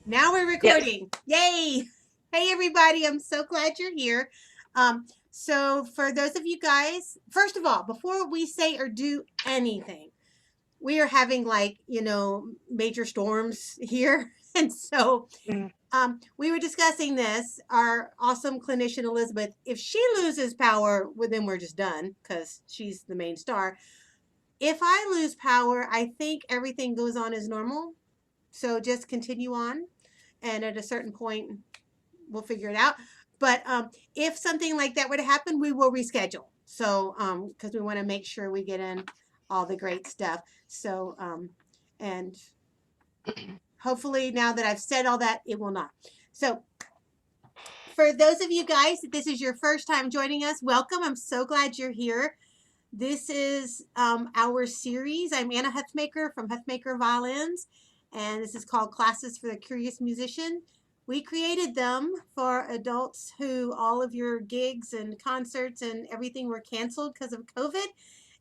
Now we're Yes. recording. Yay! Hey everybody, I'm so glad you're here. So for those of you guys, first of all, before we say or do anything, we are having major storms here. And so Mm. we were discussing this. Our awesome clinician Elizabeth, if she loses power, well, then we're just done because she's the main star. If I lose power, I think everything goes on as normal. So just continue on, and at a certain point we'll figure it out. But if something like that were to happen, we will reschedule. So because we want to make sure we get in all the great stuff. So and hopefully now that I've said all that, it will not. So for those of you guys, if this is your first time joining us, welcome. I'm so glad you're here. This is our series. I'm Anna Huthmaker from Huthmaker Violins, and this is called Classes for the Curious Musician. We created them for adults who all of your gigs and concerts and everything were canceled because of COVID.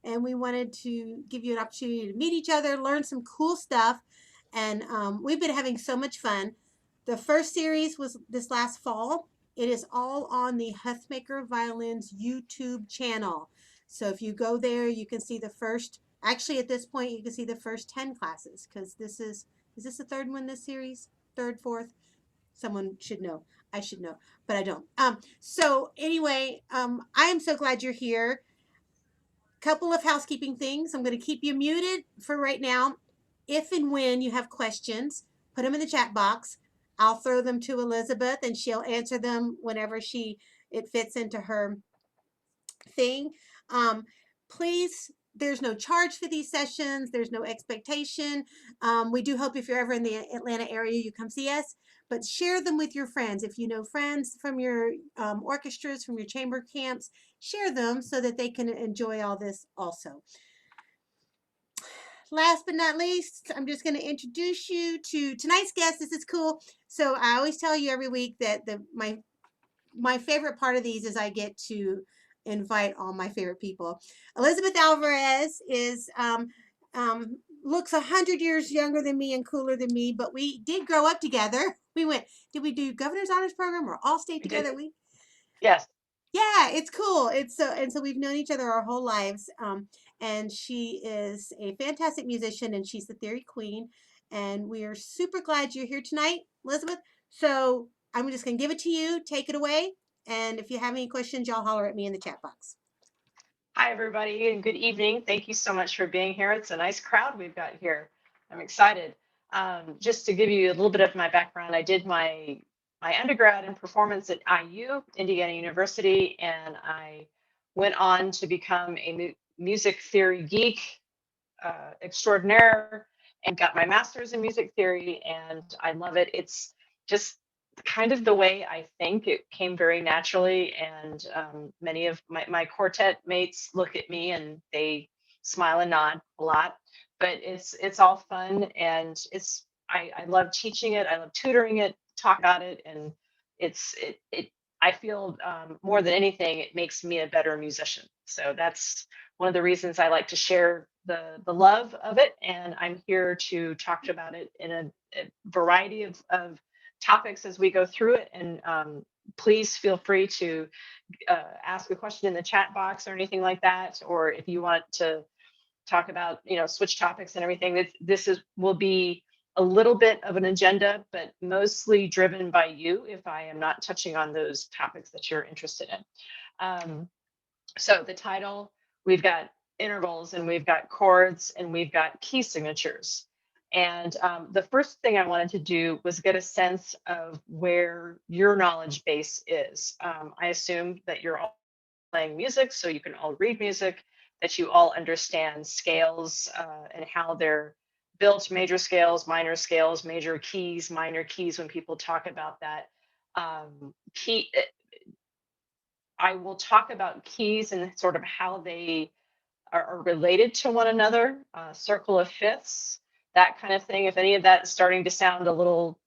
And we wanted to give you an opportunity to meet each other, learn some cool stuff. And we've been having so much fun. The first series was this last fall. It is all on the Huthmaker Violins YouTube channel. So if you go there, you can see the first, actually at this point, you can see the first 10 classes because is this the third one this series? Third, fourth? Someone should know. I should know, but I don't. So anyway, I am so glad you're here. Couple of housekeeping things. I'm going to keep you muted for right now. If and when you have questions, put them in the chat box. I'll throw them to Elizabeth and she'll answer them whenever it fits into her thing. Um, please, there's no charge for these sessions. There's no expectation. We do hope if you're ever in the Atlanta area, you come see us, but share them with your friends. If you know friends from your orchestras, from your chamber camps, share them so that they can enjoy all this also. Last but not least, I'm just going to introduce you to tonight's guest. This is cool. So I always tell you every week that my favorite part of these is I get to invite all my favorite people. Elizabeth Alvarez is looks 100 years younger than me and cooler than me, but we did grow up together. Did we do Governor's Honors Program or all stayed We did. together? Yes. Yeah, it's cool. So we've known each other our whole lives. And she is a fantastic musician and she's the theory queen. And we are super glad you're here tonight, Elizabeth. So I'm just gonna give it to you. Take it away. And if you have any questions, y'all holler at me in the chat box. Hi, everybody, and good evening. Thank you so much for being here. It's a nice crowd we've got here. I'm excited. Just to give you a little bit of my background, I did my undergrad in performance at IU, Indiana University, and I went on to become a music theory geek extraordinaire and got my master's in music theory, and I love it. It's just kind of the way I think. It came very naturally, and many of my quartet mates look at me and they smile and nod a lot, but it's all fun, and I love teaching it. I love tutoring it, talk about it, and it I feel more than anything, it makes me a better musician. So that's one of the reasons I like to share the love of it. And I'm here to talk about it in a variety of topics as we go through it. And please feel free to ask a question in the chat box or anything like that. Or if you want to talk about, switch topics and everything, this will be a little bit of an agenda, but mostly driven by you if I am not touching on those topics that you're interested in. So the title, we've got intervals and we've got chords and we've got key signatures. And the first thing I wanted to do was get a sense of where your knowledge base is. I assume that you're all playing music, so you can all read music, that you all understand scales and how they're built, major scales, major keys, minor keys, when people talk about that. I will talk about keys and sort of how they are related to one another, circle of fifths, that kind of thing. If any of that is starting to sound a little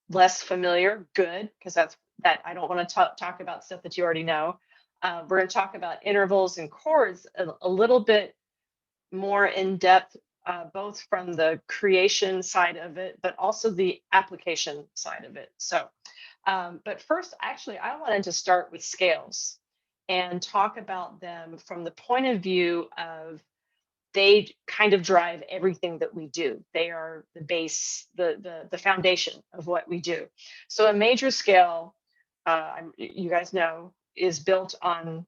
less familiar, good, because that I don't want to talk about stuff that you already know. We're going to talk about intervals and chords a little bit more in depth both from the creation side of it, but also the application side of it. So, but first, actually, I wanted to start with scales and talk about them from the point of view of they kind of drive everything that we do. They are the base, the foundation of what we do. So a major scale, you guys know, is built on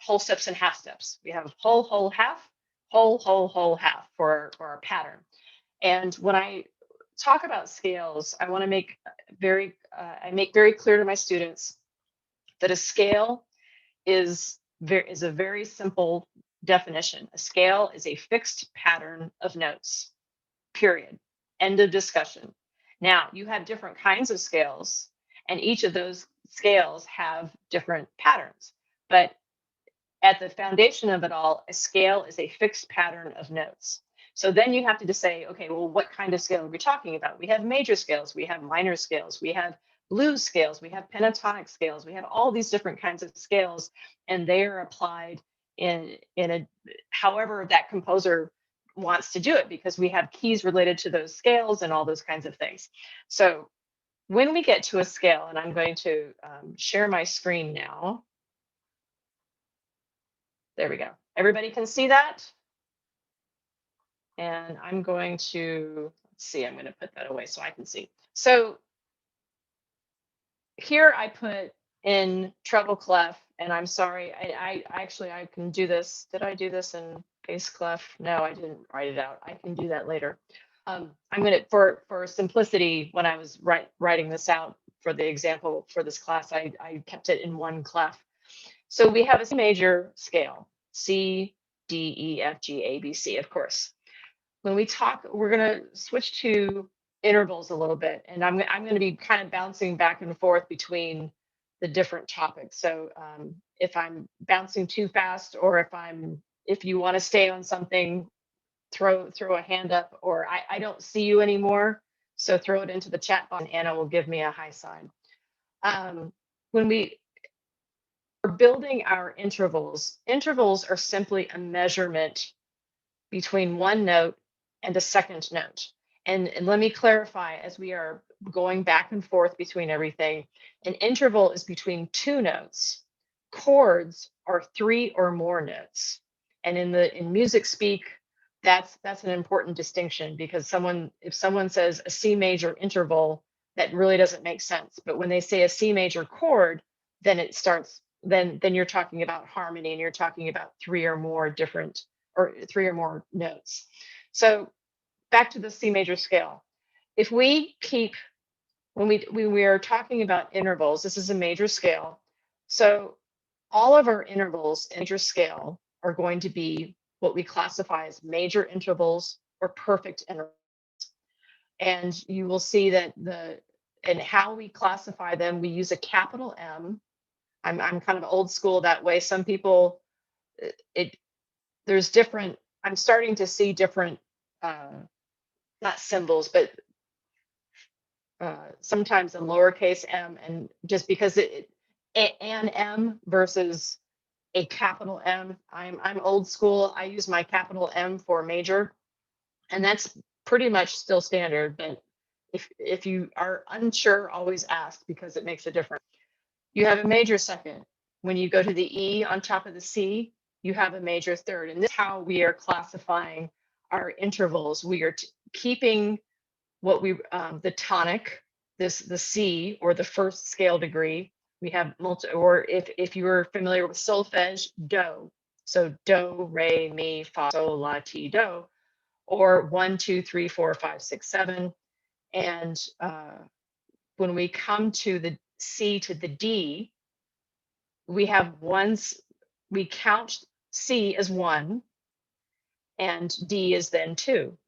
whole steps and half steps. We have whole, whole, half, whole, whole, whole, half for our pattern. And when I talk about scales, I want to make I make very clear to my students that a scale is a very simple definition. A scale is a fixed pattern of notes, period. End of discussion. Now, you have different kinds of scales, and each of those scales have different patterns. But at the foundation of it all, a scale is a fixed pattern of notes. So then you have to just say, okay, well, what kind of scale are we talking about? We have major scales, we have minor scales, we have blues scales, we have pentatonic scales, we have all these different kinds of scales, and they are applied in a however that composer wants to do it, because we have keys related to those scales and all those kinds of things. So when we get to a scale, and I'm going to share my screen now. There we go. Everybody can see that? And I'm going to, let's see, I'm going to put that away so I can see. So here I put in treble clef, and I'm sorry, I actually, I can do this. Did I do this in bass clef? No, I didn't write it out. I can do that later. I'm going to, for simplicity, when I was writing this out for the example for this class, I kept it in one clef. So we have a C major scale, C, D, E, F, G, A, B, C, of course. When we talk, we're going to switch to intervals a little bit, and I'm going to be kind of bouncing back and forth between the different topics. So if I'm bouncing too fast, or if you want to stay on something, throw a hand up, or I don't see you anymore, so throw it into the chat box, and Anna will give me a high sign. When we are building our intervals are simply a measurement between one note and a second note. And let me clarify, as we are going back and forth between everything, an interval is between two notes. Chords are three or more notes. And in music speak, that's an important distinction, because if someone says a C major interval, that really doesn't make sense. But when they say a C major chord, then it starts, then you're talking about harmony, and you're talking about three or more notes. So back to the C major scale. If we keep, when we are talking about intervals, this is a major scale. So all of our intervals in major scale are going to be what we classify as major intervals or perfect intervals. And you will see that and how we classify them, we use a capital M. I'm kind of old school that way. Some people, there's different, I'm starting to see different, not symbols, but sometimes a lowercase m, and just because an M versus a capital M. I'm old school. I use my capital M for major, and that's pretty much still standard. But if you are unsure, always ask, because it makes a difference. You have a major second. When you go to the E on top of the C, you have a major third. And this is how we are classifying our intervals. We are keeping what we, the tonic, the C, or the first scale degree. We have or if you were familiar with solfege, do. So do, re, mi, fa, sol, la, ti, do, or 1, 2, 3, 4, 5, 6, 7. And when we come to the C to the D, we have we count C as 1, and D is then 2.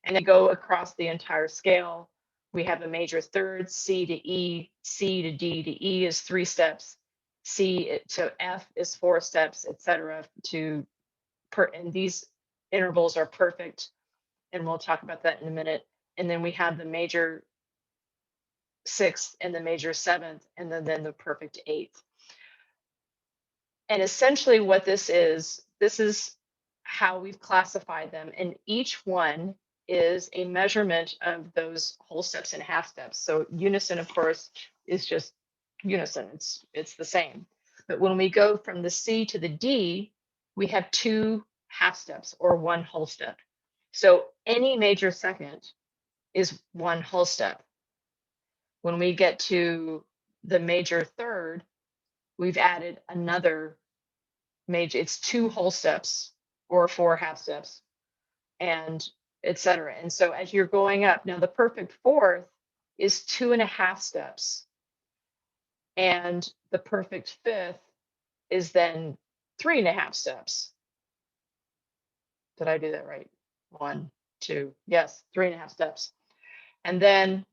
And then go across the entire scale. We have a major third, C to E, C to D to E is 3 steps, C to F is 4 steps, etc. And these intervals are perfect, and we'll talk about that in a minute. And then we have the major 6th and the major 7th, and then the perfect 8th. And essentially what this is how we've classified them, and each one is a measurement of those whole steps and half steps. So unison, of course, is just unison. It's the same. But when we go from the C to the D, we have 2 half steps or 1 whole step. So any major second is 1 whole step. When we get to the major third, we've added another major, it's 2 whole steps or 4 half steps, and etc. And so as you're going up, now the perfect fourth is 2.5 steps, and the perfect fifth is then 3.5 steps. Did I do that right? 1, 2, yes, 3.5 steps. And then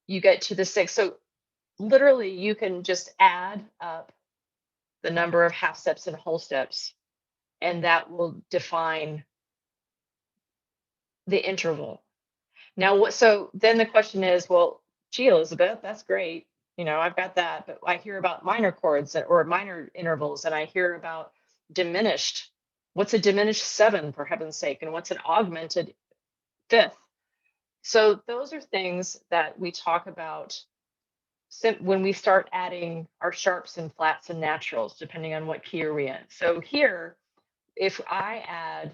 you get to the sixth. So literally you can just add up the number of half steps and whole steps, and that will define the interval. Now, so then the question is, well, gee, Elizabeth, that's great. I've got that, but I hear about minor chords or minor intervals, and I hear about diminished. What's a diminished seventh, for heaven's sake, and what's an augmented fifth? So those are things that we talk about when we start adding our sharps and flats and naturals, depending on what key are we in. So here, if I add,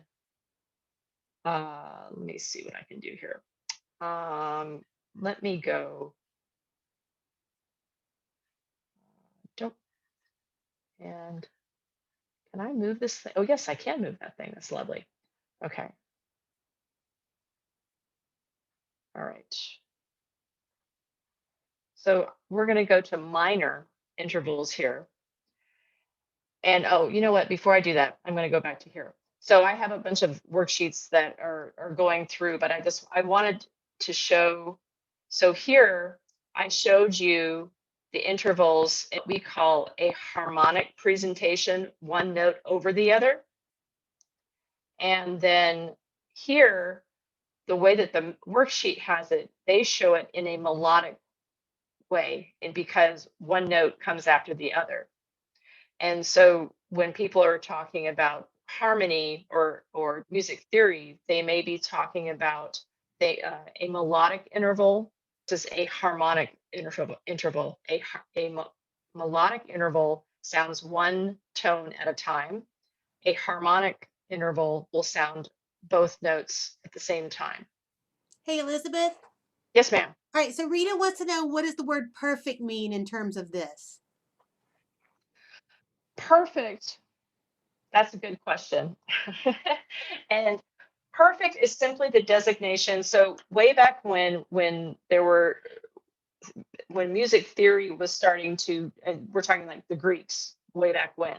let me see what I can do here. Let me go. And can I move this thing? Oh, yes, I can move that thing. That's lovely. Okay. All right. So we're going to go to minor intervals here. And oh, you know what? Before I do that, I'm going to go back to here. So I have a bunch of worksheets that are going through, but I wanted to show. So here I showed you the intervals we call a harmonic presentation, one note over the other. And then here, the way that the worksheet has it, they show it in a melodic way, and because one note comes after the other. And so when people are talking about harmony or music theory, they may be talking about a melodic interval. This is a harmonic interval. A melodic interval sounds one tone at a time. A harmonic interval will sound both notes at the same time. Hey, Elizabeth. Yes, ma'am. All right, so Rita wants to know, what does the word perfect mean in terms of this? Perfect. That's a good question. And perfect is simply the designation. So way back when music theory was starting to, and we're talking like the Greeks way back when,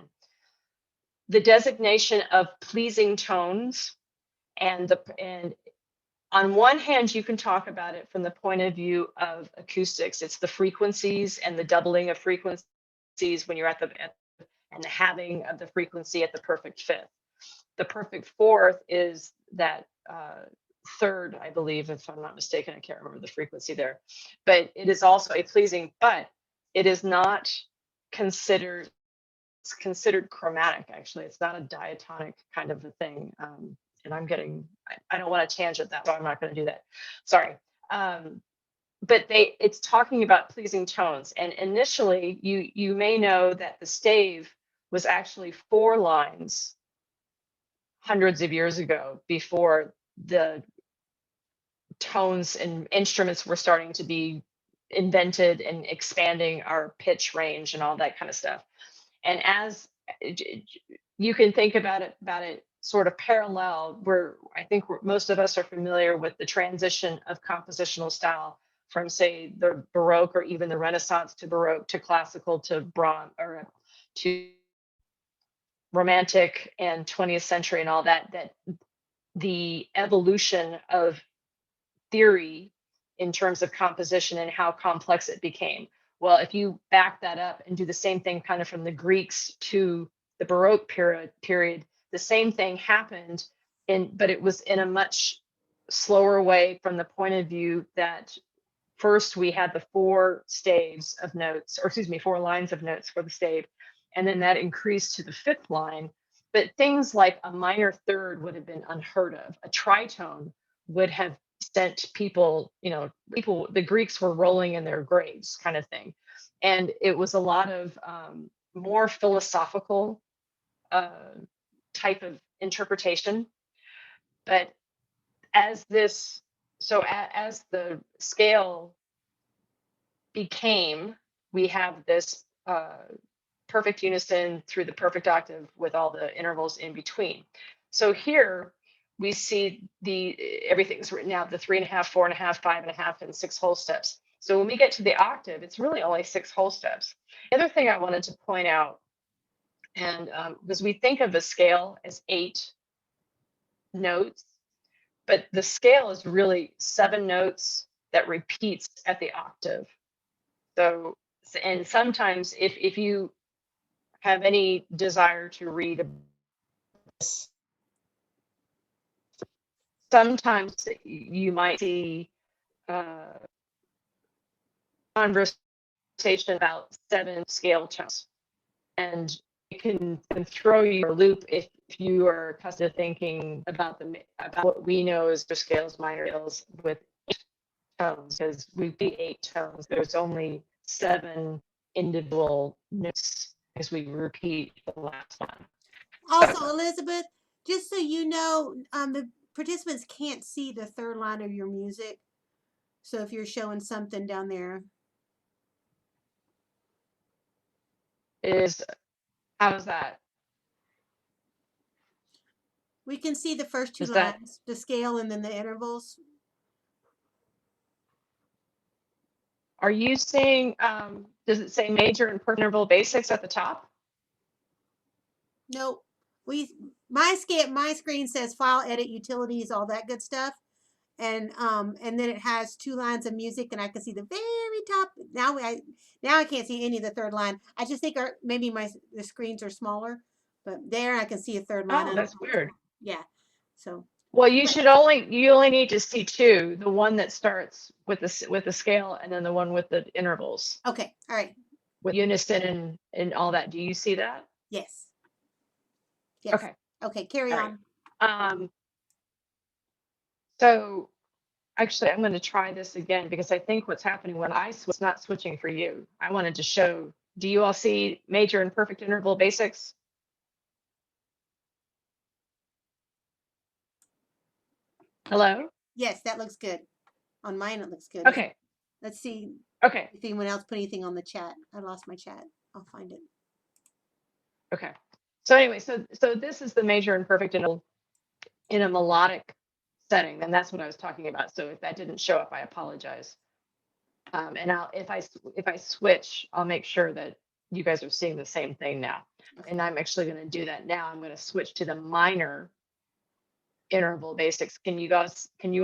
the designation of pleasing tones, and on one hand, you can talk about it from the point of view of acoustics. It's the frequencies and the doubling of frequencies when you're and the halving of the frequency at the perfect fifth. The perfect fourth is that third, I believe, if I'm not mistaken. I can't remember the frequency there, but it is also a pleasing, but it is not considered. It's considered chromatic. Actually, it's not a diatonic kind of a thing. And I don't want to tangent that, so I'm not going to do that. Sorry. But it's talking about pleasing tones. And initially, you may know that the stave was actually 4 lines hundreds of years ago, before the tones and instruments were starting to be invented and expanding our pitch range and all that kind of stuff. And as you can think about it sort of parallel, where I think most of us are familiar with the transition of compositional style from, say, the Baroque or even the Renaissance to Baroque to classical to Brahms or to Romantic and 20th century and all that, that the evolution of theory in terms of composition and how complex it became. Well, if you back that up and do the same thing kind of from the Greeks to the Baroque period, the same thing happened, but it was in a much slower way, from the point of view that first we had the 4 staves of notes, or excuse me, 4 lines of notes for the stave, and then that increased to the 5th line. But things like a minor third would have been unheard of. A tritone would have sent people, the Greeks were rolling in their graves kind of thing. And it was a lot of more philosophical type of interpretation. But as as the scale became, we have this perfect unison through the perfect octave with all the intervals in between. So here we see everything's written out, the 3.5, 4.5, 5.5, and 6 whole steps. So when we get to the octave, it's really only 6 whole steps. The other thing I wanted to point out, and because we think of a scale as 8 notes, but the scale is really 7 notes that repeats at the octave. So, and sometimes if you have any desire to read this, sometimes you might see conversation about 7 scale tones, and it can throw you a loop if you are accustomed to thinking about what we know as the scales, minor scales with 8 tones, because we be 8 tones. There's only 7 individual notes as we repeat the last one. Also, Elizabeth, just so you know, the participants can't see the third line of your music. So if you're showing something down there. How's that? We can see the first 2 lines, the scale and then the intervals. Are you saying, does it say major and perfect interval basics at the top? Nope. My screen says file, edit, utilities, all that good stuff. And then it has 2 lines of music, and I can see the very top. Now I can't see any of the third line. I just think maybe the screens are smaller, but there I can see a third line. Oh, that's weird. Yeah. So. Well, you only need to see 2, the one that starts with the scale, and then the one with the intervals. Okay. All right. With unison and all that. Do you see that? Yes. Yes. Okay. Okay. Carry on. Right. So actually, I'm going to try this again, because I think what's happening when I was not switching for you. I wanted to show. Do you all see major and perfect interval basics? Hello? Yes, that looks good. On mine, it looks good. Okay. Let's see. Okay. If anyone else put anything on the chat. I lost my chat. I'll find it. Okay. So anyway, so this is the major and perfect interval in a melodic setting, and that's what I was talking about. So if that didn't show up, I apologize. And if I switch, I'll make sure that you guys are seeing the same thing now. Okay. And I'm actually going to do that now. I'm going to switch to the minor interval basics. Can you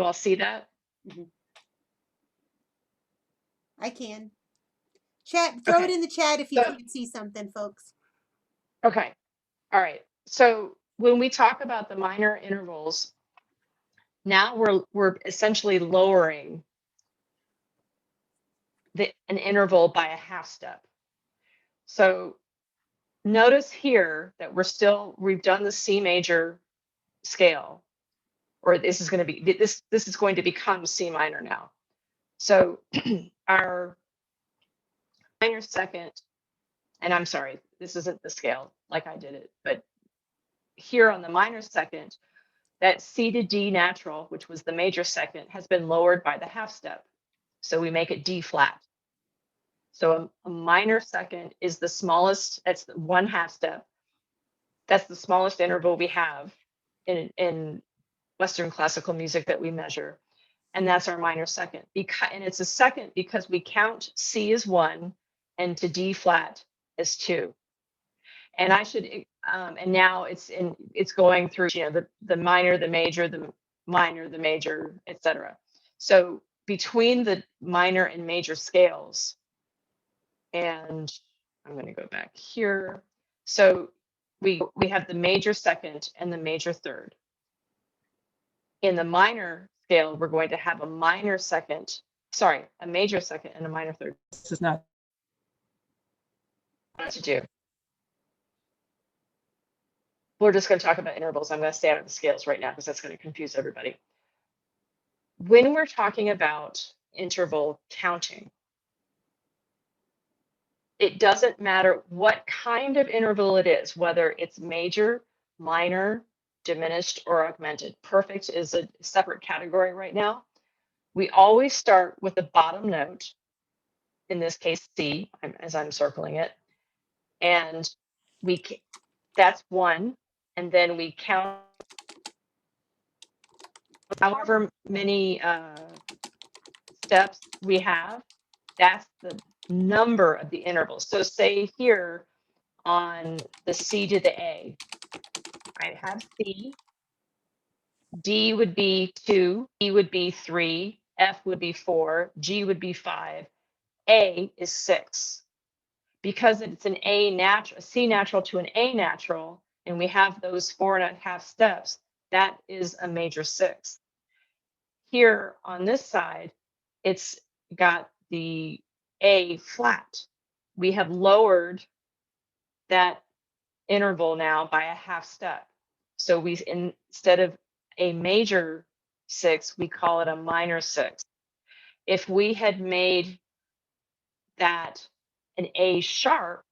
all see that? Mm-hmm. I can. Chat, throw it in the chat if you can't see something, folks. Okay. All right. So when we talk about the minor intervals, now we're essentially lowering an interval by a half step. So notice here that we've done the C major scale, or this is going to become C minor now. So our minor second, and I'm sorry, this isn't the scale like I did it, but here on the minor second, that C to D natural, which was the major second, has been lowered by the half step. So we make it D flat. So a minor second is the smallest, that's the 1/2 step. That's the smallest interval we have in Western classical music that we measure. And that's our minor second. And it's a second because we count C as 1 and to D flat as 2. And and now it's going through, the minor, the major, the minor, the major, etc. So between the minor and major scales, and I'm going to go back here. So we have the major second and the major third. In the minor scale, we're going to have a major second and a minor third. This is not what to do. we're just going to talk about intervals. I'm going to stay out of the scales right now because that's going to confuse everybody. When we're talking about interval counting, it doesn't matter what kind of interval it is, whether it's major, minor, diminished, or augmented. Perfect is a separate category right now. We always start with the bottom note, in this case C, as I'm circling it, and that's 1, and then we count however many steps we have. That's the number of the intervals. So say here on the C to the A, I have C, D would be 2, E would be 3, F would be 4, G would be 5, A is 6. Because it's an a C natural to an A natural, and we have those 4.5 steps, that is a major 6th. Here on this side, it's got the A flat. We have lowered that interval now by a half step. So instead of a major 6, we call it a minor 6. If we had made that an A sharp,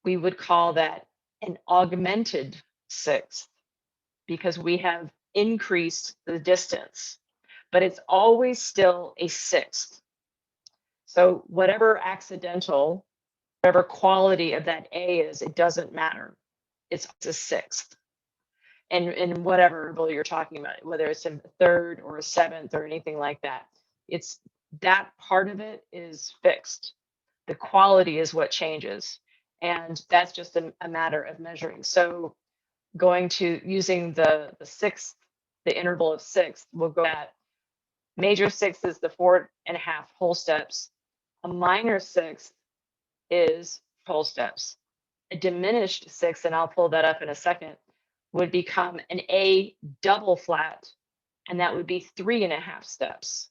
we would call that an augmented 6th because we have increased the distance, but it's always still a 6th. So whatever accidental, whatever quality of that A is, it doesn't matter. It's a 6th. And in whatever interval you're talking about, whether it's a 3rd or a 7th or anything like that, it's that part of it is fixed. The quality is what changes. And that's just a matter of measuring. So going to using the 6th, the interval of 6th, we'll go at major 6th is the 4.5 whole steps. A minor 6th is whole steps. A diminished 6th, and I'll pull that up in a second, would become an A double flat, and that would be 3.5 steps.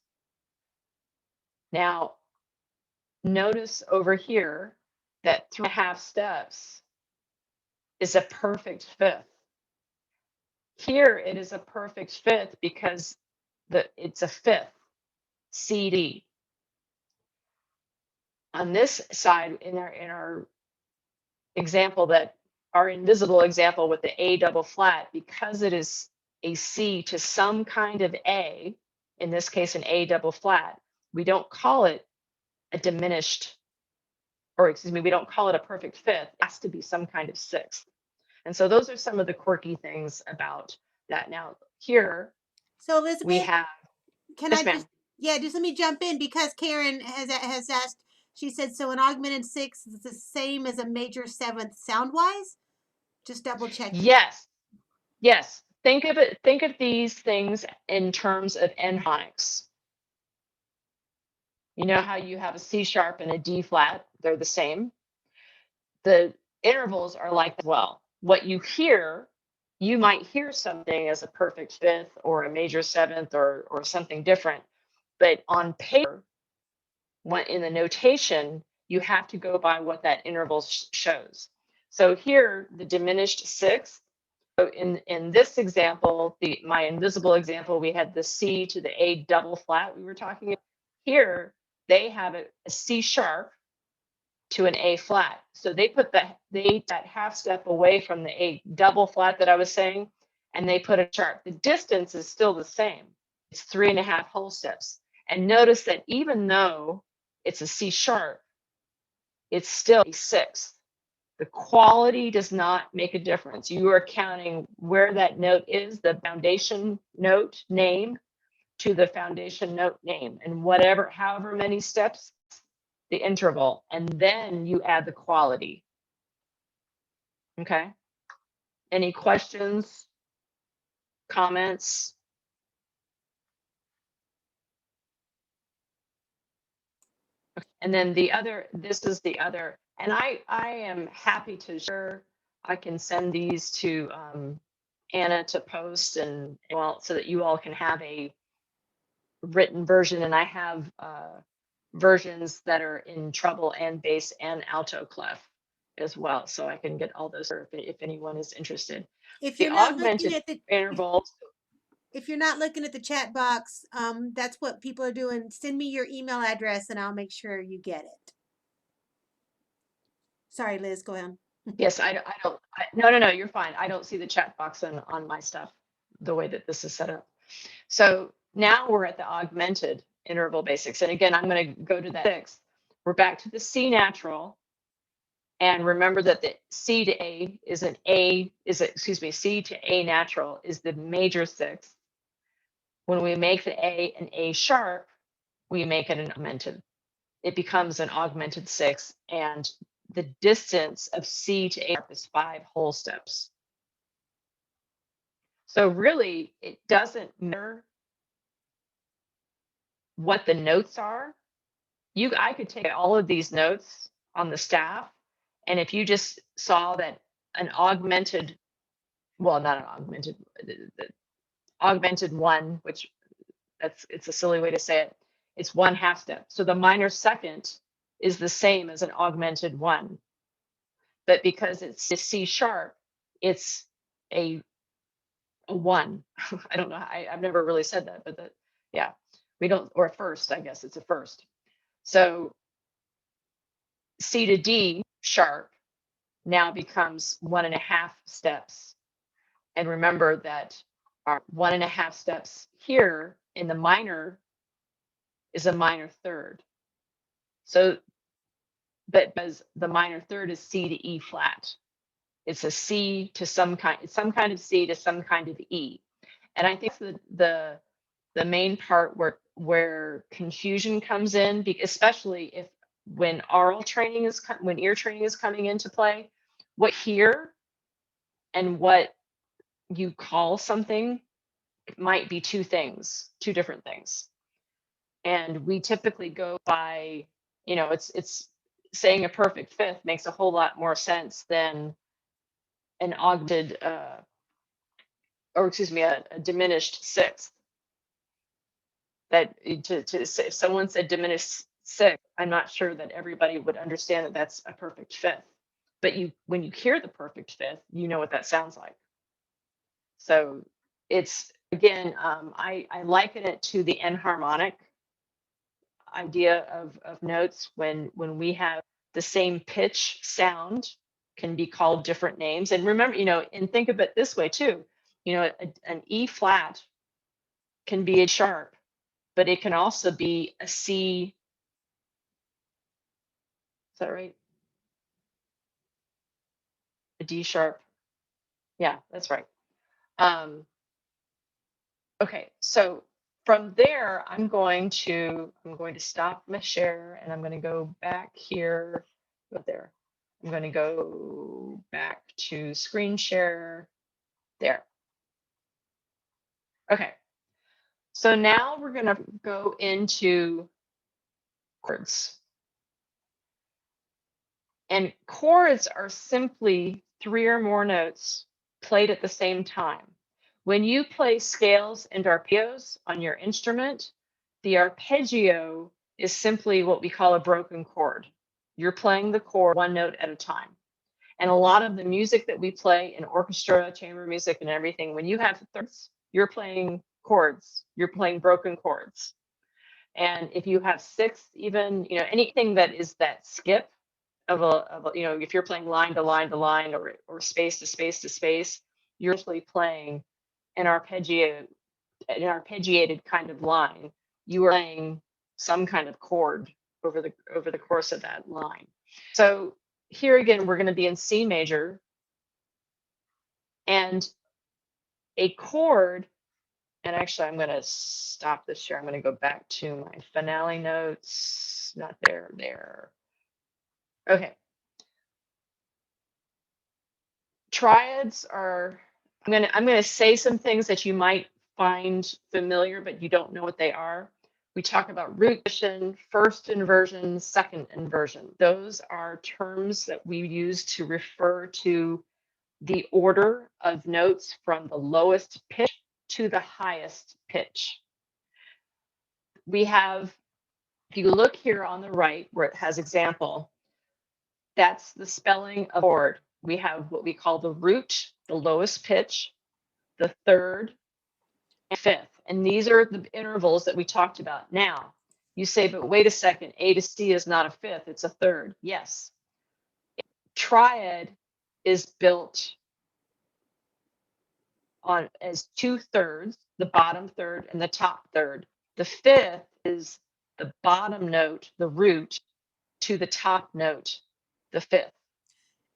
Now, notice over here that 3.5 steps is a perfect 5th. Here it is a perfect 5th because it's a 5th, CD. On this side, in our example, that our invisible example with the A double flat, because it is a C to some kind of A, in this case an A double flat, we don't call it a diminished, or excuse me, we don't call it a perfect 5th. It has to be some kind of 6th. And so those are some of the quirky things about that. Now here, so Elizabeth, we have, can yes, I just, just let me jump in because Karen has asked, she said, so an augmented 6th is the same as a major 7th sound wise? Just double checking. Yes. Think of these things in terms of enharmonics. You know how you have a C sharp and a D flat, they're the same. The intervals are like that as well. What you hear, you might hear something as a perfect 5th or a major 7th or something different, but on paper, in the notation, you have to go by what that interval shows. So here, the diminished 6th. So in this example, my invisible example, we had the C to the A double flat we were talking about. Here, they have a C sharp to an A flat. So they put that half step away from the A double flat that I was saying, and they put a sharp. The distance is still the same. It's 3.5 whole steps. And notice that even though it's a C sharp, it's still a 6th. The quality does not make a difference. You are counting where that note is, the foundation note name to the foundation note name, and however many steps, the interval, and then you add the quality. Okay. Any questions, comments? And then this is the other, and I am happy to share. I can send these to Anna to post, and well, so that you all can have a written version. And I have versions that are in treble and bass and alto clef as well, so I can get all those if anyone is interested. If The you're not looking augmented at the interval. if you're not looking at the chat box, that's what people are doing. Send me your email address and I'll make sure you get it. Sorry, Liz, go ahead. Yes, no, you're fine. I don't see the chat box on my stuff the way that this is set up. So now we're at the augmented interval basics. And again, I'm going to go to that sixth. We're back to the C natural. And remember that the C to A is C to A natural is the major sixth. When we make the A an A sharp, we make it an augmented. It becomes an augmented sixth, and the distance of C to A sharp is 5 whole steps. So really, it doesn't matter what the notes are. I could take all of these notes on the staff, and if you just saw that an augmented, well, not an augmented, the augmented one, which it's a silly way to say it, it's 1/2 step. So the minor second is the same as an augmented one, but because it's a C sharp, it's a 1. I don't know. I've never really said that, but yeah, we don't, or a first, I guess it's a first. So C to D sharp now becomes 1.5 steps. And remember that our 1.5 steps here in the minor is a minor third. So, but because the minor third is C to E flat, it's a C to some kind of C to some kind of E. And I think the main part where confusion comes in, especially if when ear training is coming into play, what here and what you call something might be two different things. And we typically go by, it's saying a perfect fifth makes a whole lot more sense than an augmented, a diminished sixth. That to say, if someone said diminished sixth, I'm not sure that everybody would understand that that's a perfect fifth. But when you hear the perfect fifth, you know what that sounds like. So it's, again, I liken it to the enharmonic idea of notes. When we have the same pitch sound can be called different names. And remember, and think of it this way too, an E flat can be a sharp, but it can also be a C. Is that right? A D sharp. Yeah, that's right. Okay, so from there, I'm going to stop my share, and I'm going to go back here. Go there. I'm going to go back to screen share. There. Okay. So now we're going to go into chords. And chords are simply 3 or more notes played at the same time. When you play scales and arpeggios on your instrument, the arpeggio is simply what we call a broken chord. You're playing the chord one note at a time. And a lot of the music that we play in orchestra, chamber music, and everything, when you have thirds, you're playing chords. You're playing broken chords. And if you have sixths, even, anything that is that skip of a if you're playing line to line to line or space to space to space, you're actually playing an arpeggiated kind of line. You are playing some kind of chord over the course of that line. So here again, we're going to be in C major, and a chord. And actually, I'm going to stop this share. I'm going to go back to my finale notes. Not there. There. Okay. Triads are, I'm going to say some things that you might find familiar, but you don't know what they are. We talk about root position, first inversion, second inversion. Those are terms that we use to refer to the order of notes from the lowest pitch to the highest pitch. We have, if you look here on the right where it has example, That's the spelling of chord. We have what we call the root, the lowest pitch, the third, and fifth. And these are the intervals that we talked about. Now, you say, but wait a second, A to C is not a fifth, it's a third. Yes. Triad is built on as 2/3, the bottom third and the top third. The fifth is the bottom note, the root, to the top note, the fifth.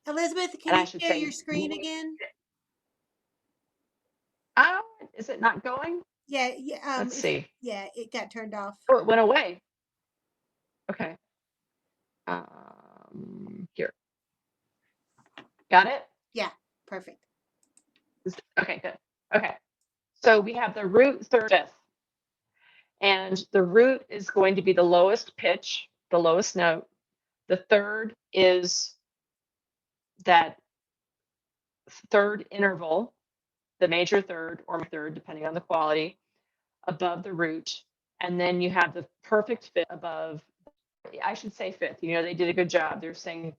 Elizabeth, can And I you should share say, your screen again? oh, is it not going? Yeah, yeah. Let's see. Yeah, it got turned off. Oh, it went away. Okay. Here. Got it? Yeah, perfect. Okay, good. Okay. So we have the root, third, fifth. And the root is going to be the lowest pitch, the lowest note. The third is that third interval, the major third or third, depending on the quality, above the root. And then you have the perfect fifth above, I should say fifth. You know, they did a good job. They're saying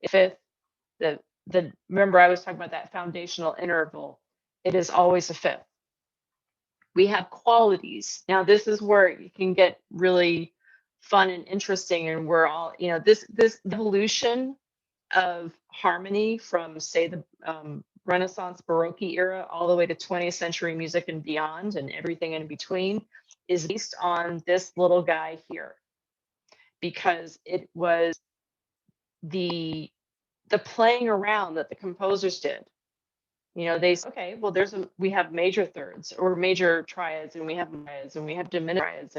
fifth, the remember I was talking about that foundational interval. It is always a fifth. We have qualities. Now this is where you can get really fun and interesting, and we're all, you know, this evolution of harmony from, say, the Renaissance Baroque era all the way to 20th century music and beyond and everything in between is based on this little guy here, because it was the playing around that the composers did. You know, they say, okay, well, we have major thirds or major triads, and we have triads, and we have diminished triads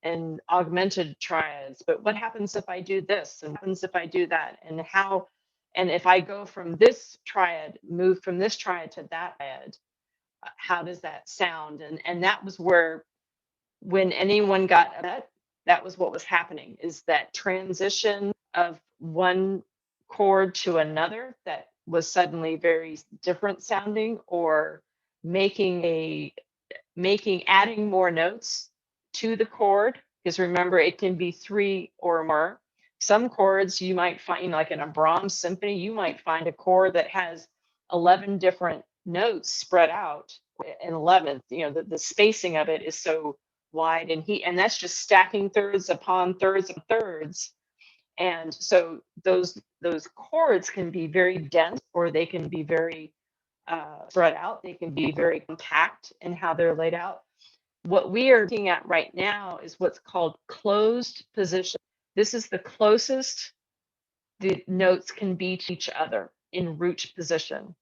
and augmented triads. But what happens if I do this? And what happens if I do that? And how? And if I go from this triad, move from this triad to that triad, how does that sound? And that was where, when anyone got upset, that was what was happening, is that transition of one chord to another that was suddenly very different sounding, or adding more notes to the chord, because remember, it can be 3 or more. Some chords you might find, like in a Brahms symphony, you might find a chord that has 11 different notes spread out in 11th. You know, the spacing of it is so wide, and that's just stacking thirds upon thirds and thirds. And so those chords can be very dense, or they can be very spread out. They can be very compact in how they're laid out. What we are looking at right now is what's called closed position. This is the closest the notes can be to each other in root position.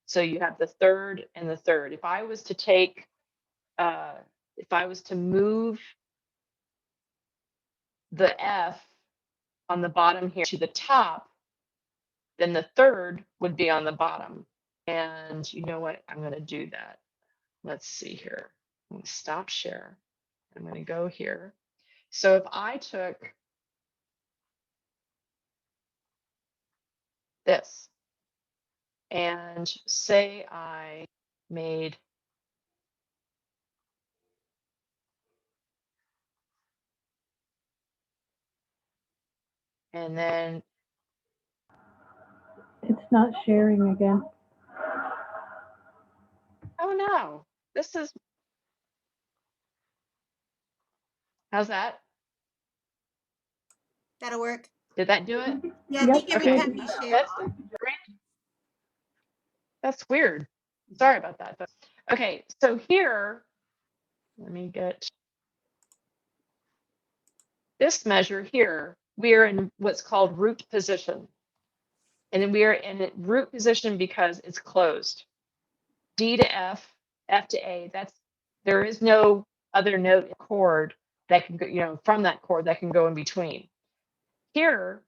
So you have the third and the third. If I was to move the F on the bottom here to the top, then the third would be on the bottom. And you know what? I'm going to do that. Let's see here. I'm going to stop share. I'm going to go here. So if I took this and say I made and then It's not sharing again. oh no, this is, how's that? That'll work. Did that do it? Yeah, I Yep, think every Okay. time you share. That's weird. Sorry about that. Okay, so here, let me get this measure here. We are in what's called root position. And then we are in root position because it's closed. D to F, F to A, there is no other note chord that can go, you know, from that chord that can go in between. Here,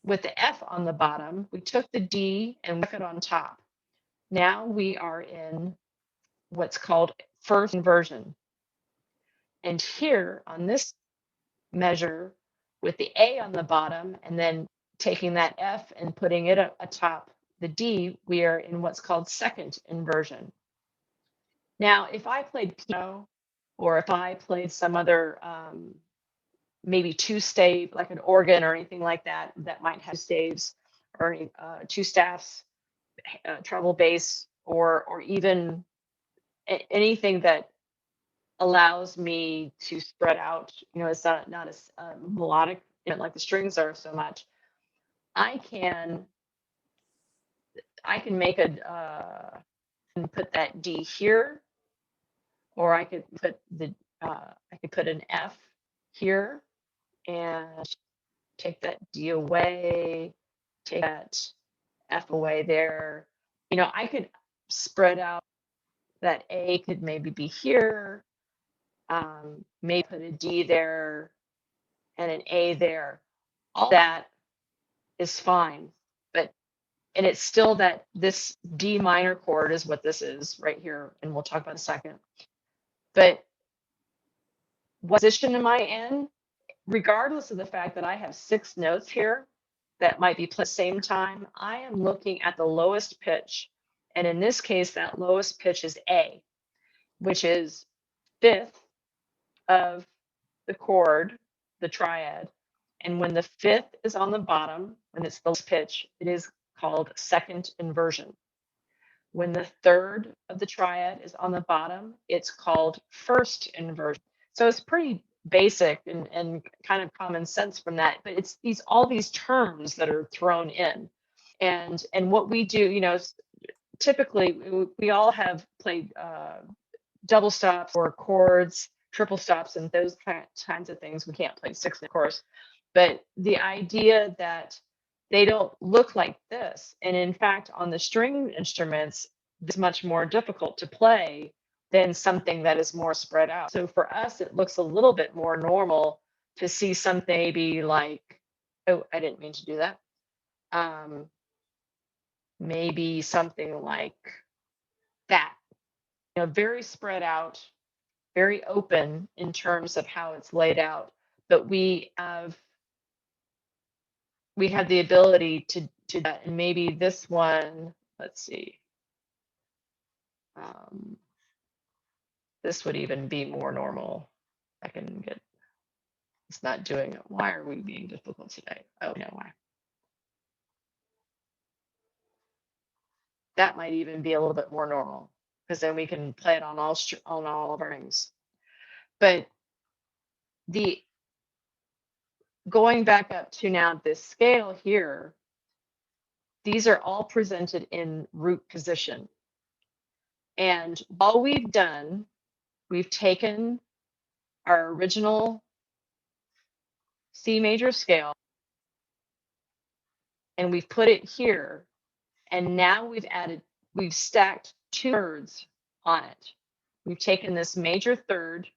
with the F on the bottom, we took the D and stuck it on top. Now we are in what's called first inversion. And here on this measure, with the A on the bottom and then taking that F and putting it atop the D, we are in what's called second inversion. Now, if I played piano, or if I played some other maybe two stave, like an organ or anything like that, that might have staves or two staffs, treble bass, or even anything that allows me to spread out. It's not as melodic, like the strings are so much. I can make and put that D here, or I could put an F here and take that D away, take that F away there. I could spread out. That A could maybe be here, maybe put a D there and an A there. All that is fine, and it's still that this D minor chord is what this is right here, and we'll talk about in a second. But what position am I in? Regardless of the fact that I have 6 notes here that might be played at the same time, I am looking at the lowest pitch. And in this case, that lowest pitch is A, which is 5th of the chord, the triad. And when the 5th is on the bottom, when it's the lowest pitch, it is called second inversion. When the 3rd of the triad is on the bottom, it's called first inversion. So it's pretty basic and kind of common sense from that, but it's all these terms that are thrown in. And what we do, typically we all have played double stops or chords, triple stops, and those kinds of things. We can't play 6, of course, but the idea that they don't look like this. And in fact, on the string instruments, it's much more difficult to play than something that is more spread out. So for us, it looks a little bit more normal to see something maybe like, oh, I didn't mean to do that. Maybe something like that, very spread out, very open in terms of how it's laid out. But we have the ability to do that. And maybe this one, let's see. This would even be more normal. I can get, it's not doing it. Why are we being difficult today? Oh, I know why. That might even be a little bit more normal, because then we can play it on all of our rings. But going back up to now this scale here, these are all presented in root position. And all we've done, we've taken our original C major scale and we've put it here. And now we've stacked 2 thirds on it. We've taken this major third,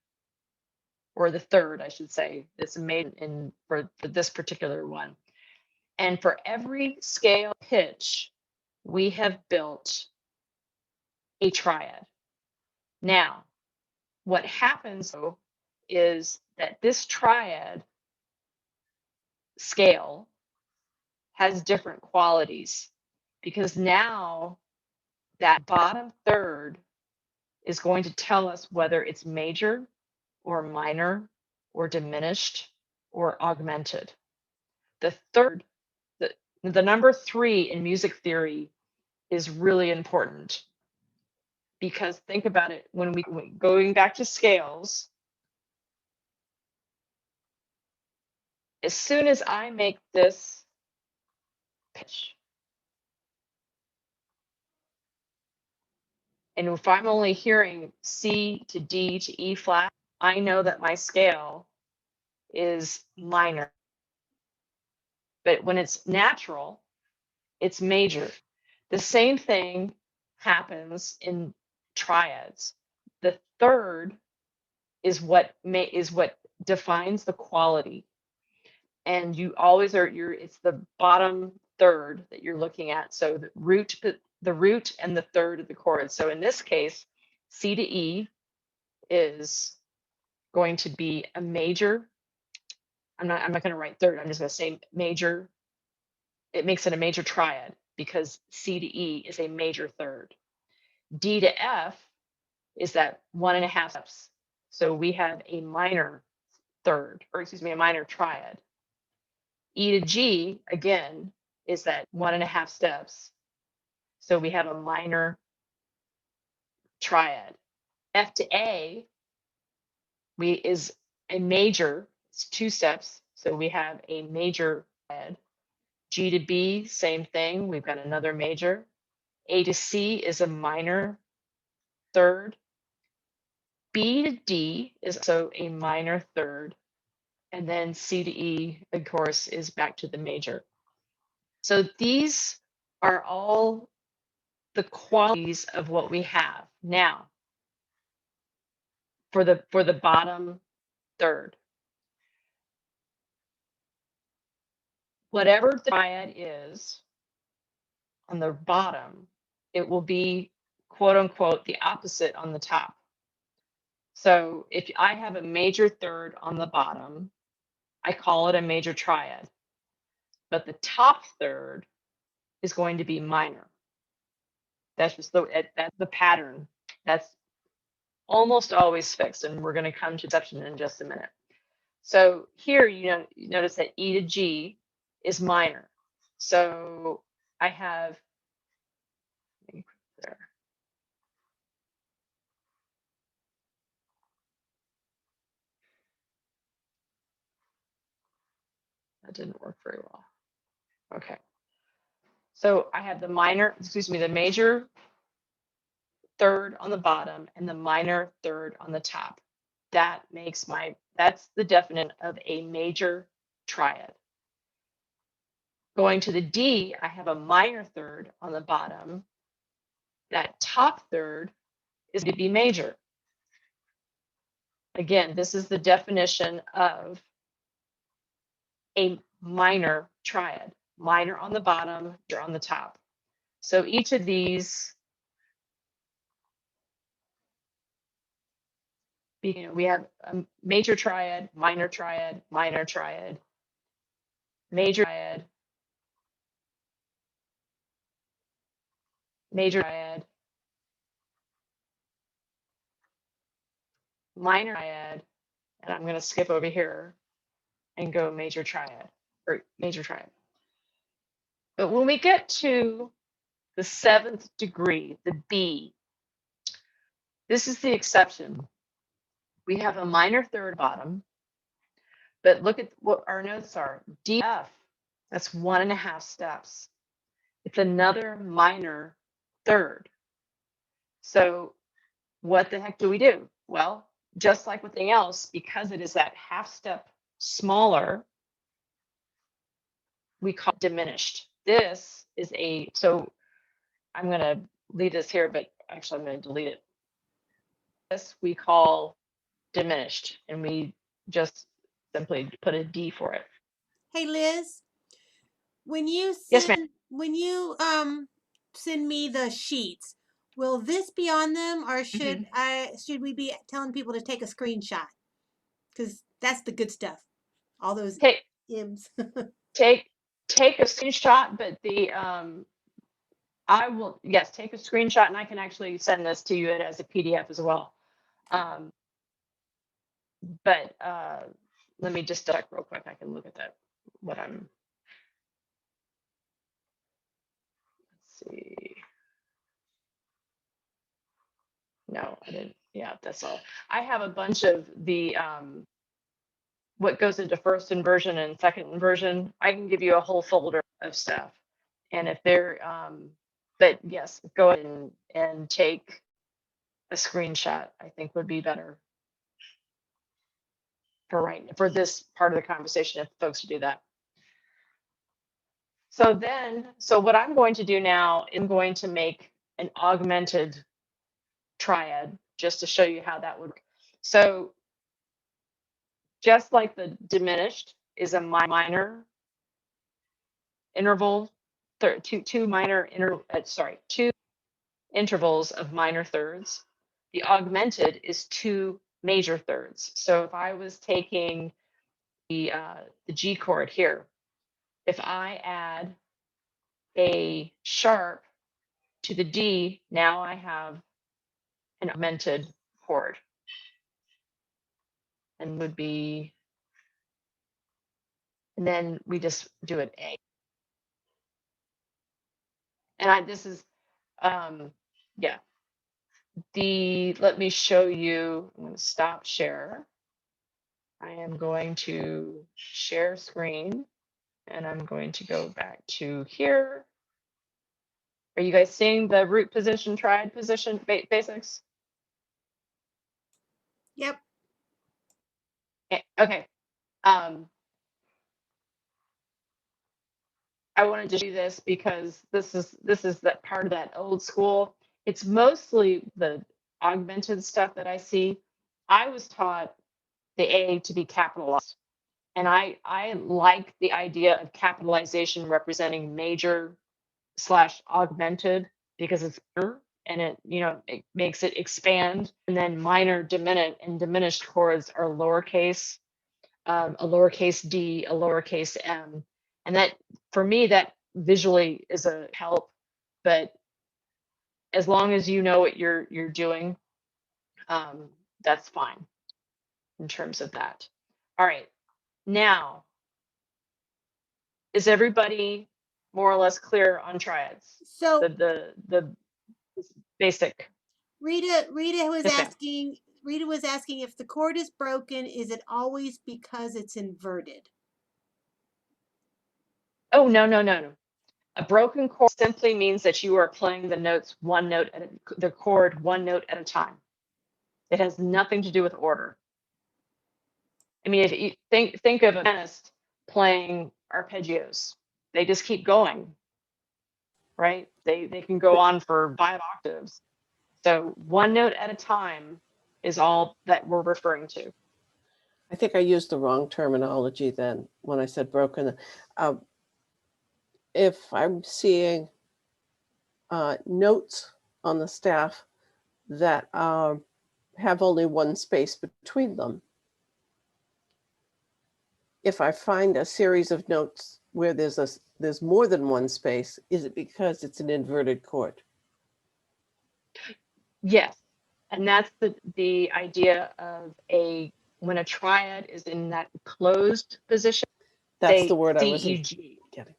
or the third, I should say, that's made in for this particular one. And for every scale pitch, we have built a triad. Now, what happens though is that this triad scale has different qualities, because now that bottom third is going to tell us whether it's major or minor or diminished or augmented. The third, the number 3 in music theory is really important, because think about it, when going back to scales, as soon as I make this pitch, and if I'm only hearing C to D to E flat, I know that my scale is minor. But when it's natural, it's major. The same thing happens in triads. The third is what defines the quality. And you always it's the bottom third that you're looking at. So the root and the third of the chord. So in this case, C to E is going to be a major. I'm not going to write third. I'm just going to say major. It makes it a major triad because C to E is a major third. D to F is that 1.5 steps. So we have a minor third, or excuse me, a minor triad. E to G, again, is that 1.5 steps. So we have a minor triad. F to A is a major, it's 2 steps. So we have a major triad. G to B, same thing. We've got another major. A to C is a minor third. B to D is also a minor third. And then C to E, of course, is back to the major. So these are all the qualities of what we have. Now, for the bottom third, whatever the triad is on the bottom, it will be quote unquote the opposite on the top. So if I have a major third on the bottom, I call it a major triad. But the top third is going to be minor. That's just that's the pattern. That's almost always fixed, and we're going to come to exception in just a minute. So here, you notice that E to G is minor. So I have there. That didn't work very well. Okay. So I have the major third on the bottom and the minor third on the top. That's the definition of a major triad. Going to the D, I have a minor third on the bottom. That top third is going to be major. Again, this is the definition of a minor triad. Minor on the bottom, major on the top. So each of these, we have a major triad, minor triad, minor triad, major triad, major triad, minor triad, and I'm going to skip over here and go major triad, or major triad. But when we get to the 7th degree, the B, this is the exception. We have a minor third bottom, but look at what our notes are. D, F, that's 1.5 steps. It's another minor third. So what the heck do we do? Well, just like with anything else, because it is that half step smaller, we call it diminished. This is so I'm going to leave this here, but actually I'm going to delete it. This we call diminished, and we just simply put a D for it. Hey Liz, when you Yes, ma'am. send me the sheets, will this be on them, or should we be telling people to take a screenshot? Because that's the good stuff. All those M's. take a screenshot, but I will, yes, take a screenshot, and I can actually send this to you as a PDF as well. But let me just check real quick. I can look at that. Let's see. No, I didn't. Yeah, that's all. I have a bunch of the what goes into first inversion and second inversion. I can give you a whole folder of stuff. And if they're, but yes, go ahead and take a screenshot, I think would be better for this part of the conversation if folks do that. So what I'm going to do now, I'm going to make an augmented triad just to show you how that would work. So just like the diminished is a minor interval, two intervals of minor thirds. The augmented is 2 major thirds. So if I was taking the G chord here, if I add a sharp to the D, now I have an augmented chord, and would be and then we just do an A. And this is, yeah. Let me show you, I'm going to stop share. I am going to share screen, and I'm going to go back to here. Are you guys seeing the root position, triad position basics? Yep. Okay. I wanted to do this because this is that part of that old school. It's mostly the augmented stuff that I see. I was taught the A to be capitalized, and I like the idea of capitalization representing major / augmented because it's bigger and it it makes it expand. And then minor, diminished chords are lowercase, a lowercase d, a lowercase m, and that for me that visually is a help. But as long as you know what you're doing, that's fine in terms of that. All right, now is everybody more or less clear on triads? So The basic. Rita was Yes, ma'am. asking. Rita was asking if the chord is broken, is it always because it's inverted? Oh, no. A broken chord simply means that you are playing the notes the chord one note at a time. It has nothing to do with order. I mean, if you think of a pianist playing arpeggios, they just keep going, right? They can go on for 5 octaves. So one note at a time is all that we're referring to. I think I used the wrong terminology then when I said broken. If I'm seeing notes on the staff that have only one space between them, if I find a series of notes where there's more than one space, is it because it's an inverted chord? Yes, and that's the idea of when a triad is in that closed position. That's the word I was CEG. getting.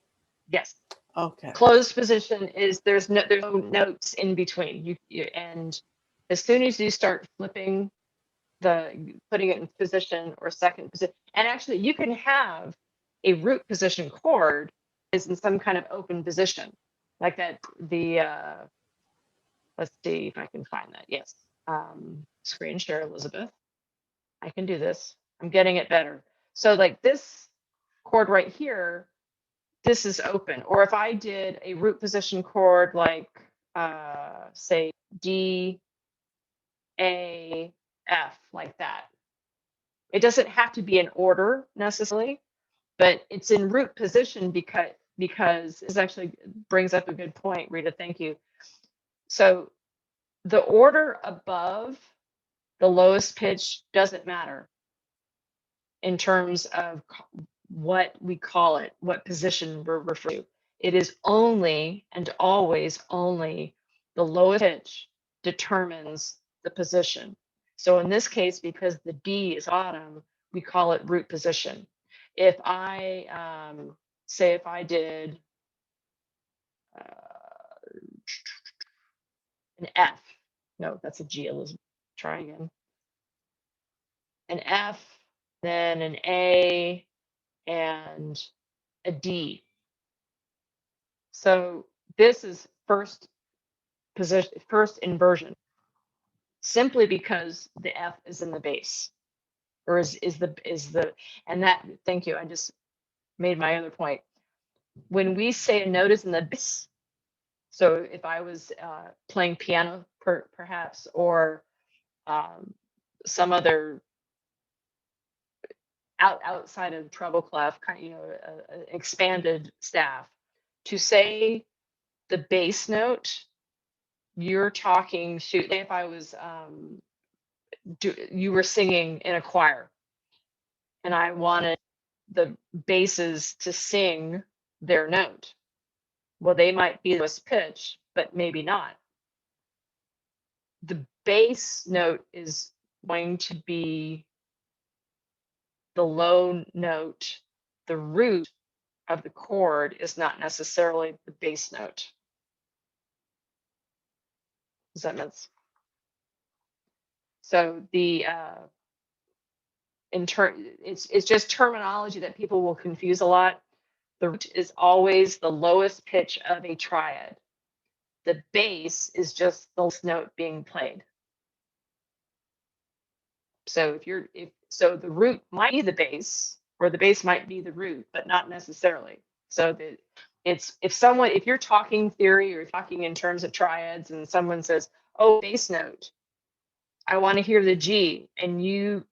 Yes. Okay. Closed position is there's no notes in between. And as soon as you start flipping putting it in position or second position, and actually you can have a root position chord is in some kind of open position like that. Let's see if I can find that. Yes. Screen share, Elizabeth. I can do this. I'm getting it better. So like this chord right here, this is open. Or if I did a root position chord like say D, A, F, like that. It doesn't have to be in order necessarily, but it's in root position because this actually brings up a good point, Rita. Thank you. So the order above the lowest pitch doesn't matter in terms of what we call it, what position we're referring to. It is only and always only the lowest pitch determines the position. So in this case, because the D is bottom, we call it root position. If I say if I did an F, no, that's a G, Elizabeth. Try again. An F, then an A, and a D. So this is first position, first inversion, simply because the F is in the bass, or is the, and that, thank you, I just made my other point. When we say a note is in the bass, so if I was playing piano perhaps, or some other outside of treble clef, kind of, expanded staff, to say the bass note, you're talking, shoot, if I was you were singing in a choir and I wanted the basses to sing their note, well, they might be lowest pitch, but maybe not. The bass note is going to be the low note the root of the chord is not necessarily the bass note. Does that make sense? So the it's just terminology that people will confuse a lot. The root is always the lowest pitch of a triad. The bass is just the lowest note being played. So so the root might be the bass, or the bass might be the root, but not necessarily. So if you're talking theory or talking in terms of triads, and someone says, "Oh, bass note, I want to hear the G," and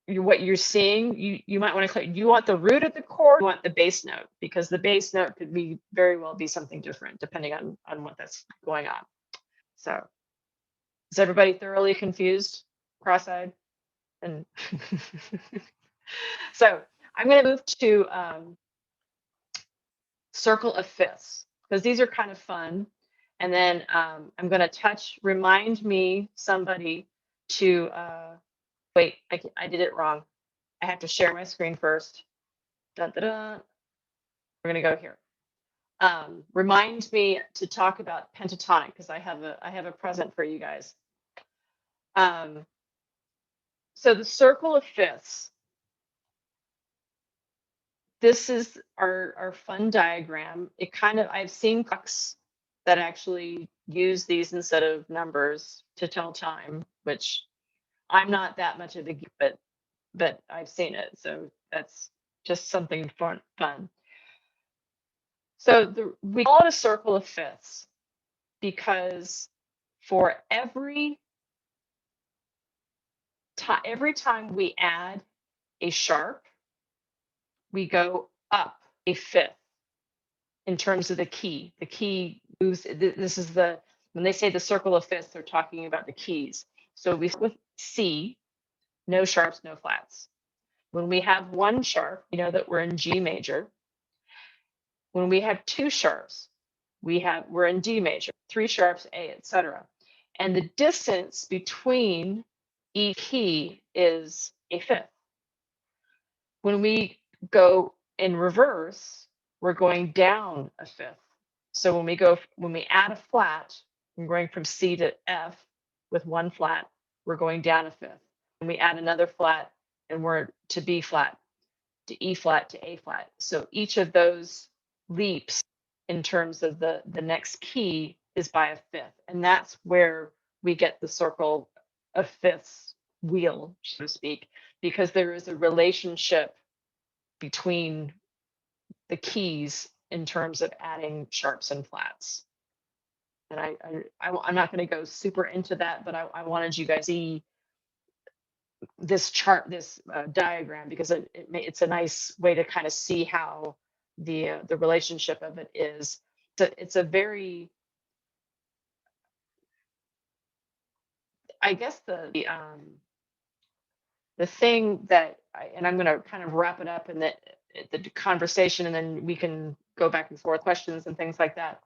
what you're seeing, you might want to click. You want the root of the chord, you want the bass note, because the bass note could be very well be something different depending on what that's going on. So is everybody thoroughly confused, cross-eyed? And so I'm going to move to circle of fifths, because these are kind of fun. And then I'm going to remind me somebody to wait, I did it wrong. I have to share my screen first. Dun, dun, dun. We're going to go here. Remind me to talk about pentatonic, because I have a present for you guys. So the circle of fifths. This is our fun diagram. I've seen clocks that actually use these instead of numbers to tell time, which I'm not that much of a geek, but I've seen it. So that's just something fun. So we call it a circle of fifths because for every time we add a sharp, we go up a fifth in terms of the key. The key moves. This is when they say the circle of fifths, they're talking about the keys. So we start with C, no sharps, no flats. When we have one sharp, we know that we're in G major. When we have two sharps, we're in D major, three sharps, A, etc. And the distance between each key is a fifth. When we go in reverse, we're going down a fifth. So when we add a flat, we're going from C to F with one flat, we're going down a fifth. When we add another flat, and we're to B flat, to E flat, to A flat. So each of those leaps in terms of the next key is by a fifth. And that's where we get the circle of fifths wheel, so to speak, because there is a relationship between the keys in terms of adding sharps and flats. And I'm not going to go super into that, but I wanted you guys to see this chart, this diagram, because it's a nice way to kind of see how the relationship of it is. It's a very, I guess the thing that, and I'm going to kind of wrap it up in the conversation, and then we can go back and forth questions and things like that.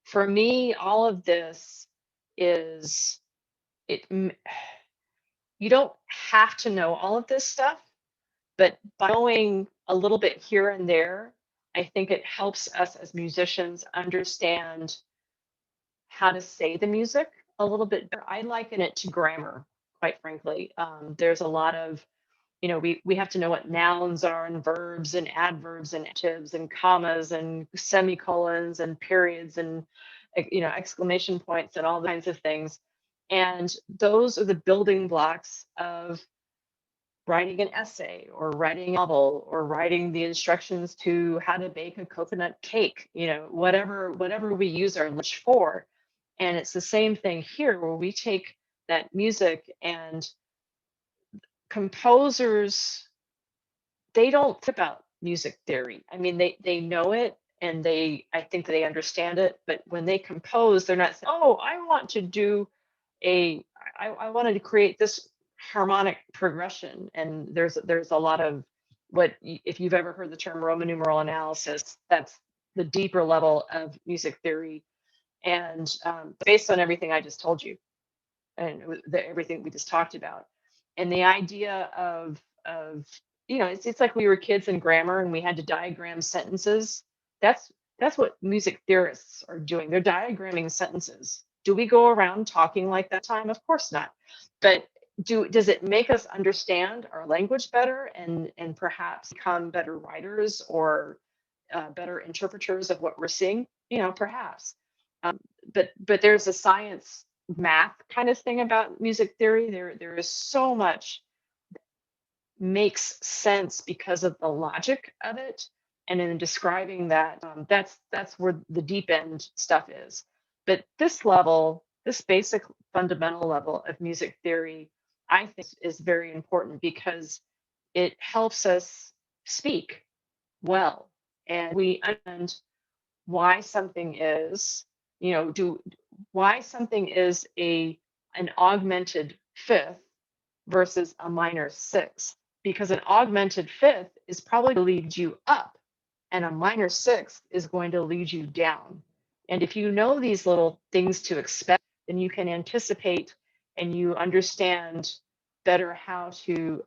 For me, all of this is you don't have to know all of this stuff, but by knowing a little bit here and there, I think it helps us as musicians understand how to say the music a little bit better. I liken it to grammar, quite frankly. There's a lot of, we have to know what nouns are, and verbs and adverbs and adjectives and commas and semicolons and periods and exclamation points and all kinds of things. And those are the building blocks of writing an essay or writing a novel or writing the instructions to how to bake a coconut cake, whatever we use our language for. And it's the same thing here, where we take that music, and composers, they don't think about music theory. I mean, they know it, and I think they understand it, but when they compose, they're not saying, "Oh, I want to I wanted to create this harmonic progression." And there's a lot of if you've ever heard the term Roman numeral analysis, that's the deeper level of music theory. And based on everything I just told you, and everything we just talked about, and the idea of you know, it's like we were kids in grammar and we had to diagram sentences. That's what music theorists are doing. They're diagramming sentences. Do we go around talking like that time? Of course not. But does it make us understand our language better and perhaps become better writers or better interpreters of what we're seeing? You know, perhaps. But there's a science math kind of thing about music theory. There is so much makes sense because of the logic of it. And in describing that, that's where the deep end stuff is. But this level, this basic fundamental level of music theory, I think is very important because it helps us speak well. And we understand why something is, you know, why something is an augmented fifth versus a minor sixth, because an augmented fifth is probably to lead you up and a minor sixth is going to lead you down. And if you know these little things to expect, then you can anticipate and you understand better how to,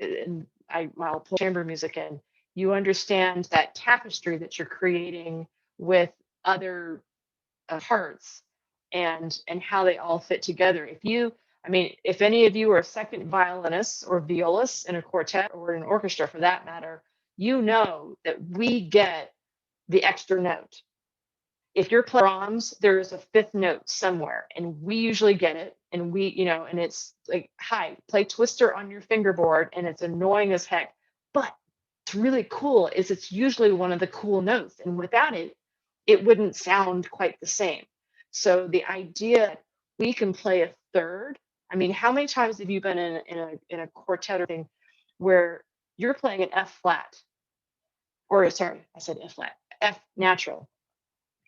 and I'll pull chamber music in, you understand that tapestry that you're creating with other parts and how they all fit together. If any of you are second violinists or violists in a quartet or in an orchestra for that matter, you know that we get the extra note. If you're playing Brahms, there's a fifth note somewhere, and we usually get it. And and it's like, hi, play Twister on your fingerboard, and it's annoying as heck. But it's really cool is it's usually one of the cool notes, and without it, it wouldn't sound quite the same. So the idea that we can play a third. I mean, how many times have you been in a quartet or thing where you're playing an F flat, or sorry, I said F flat, F natural,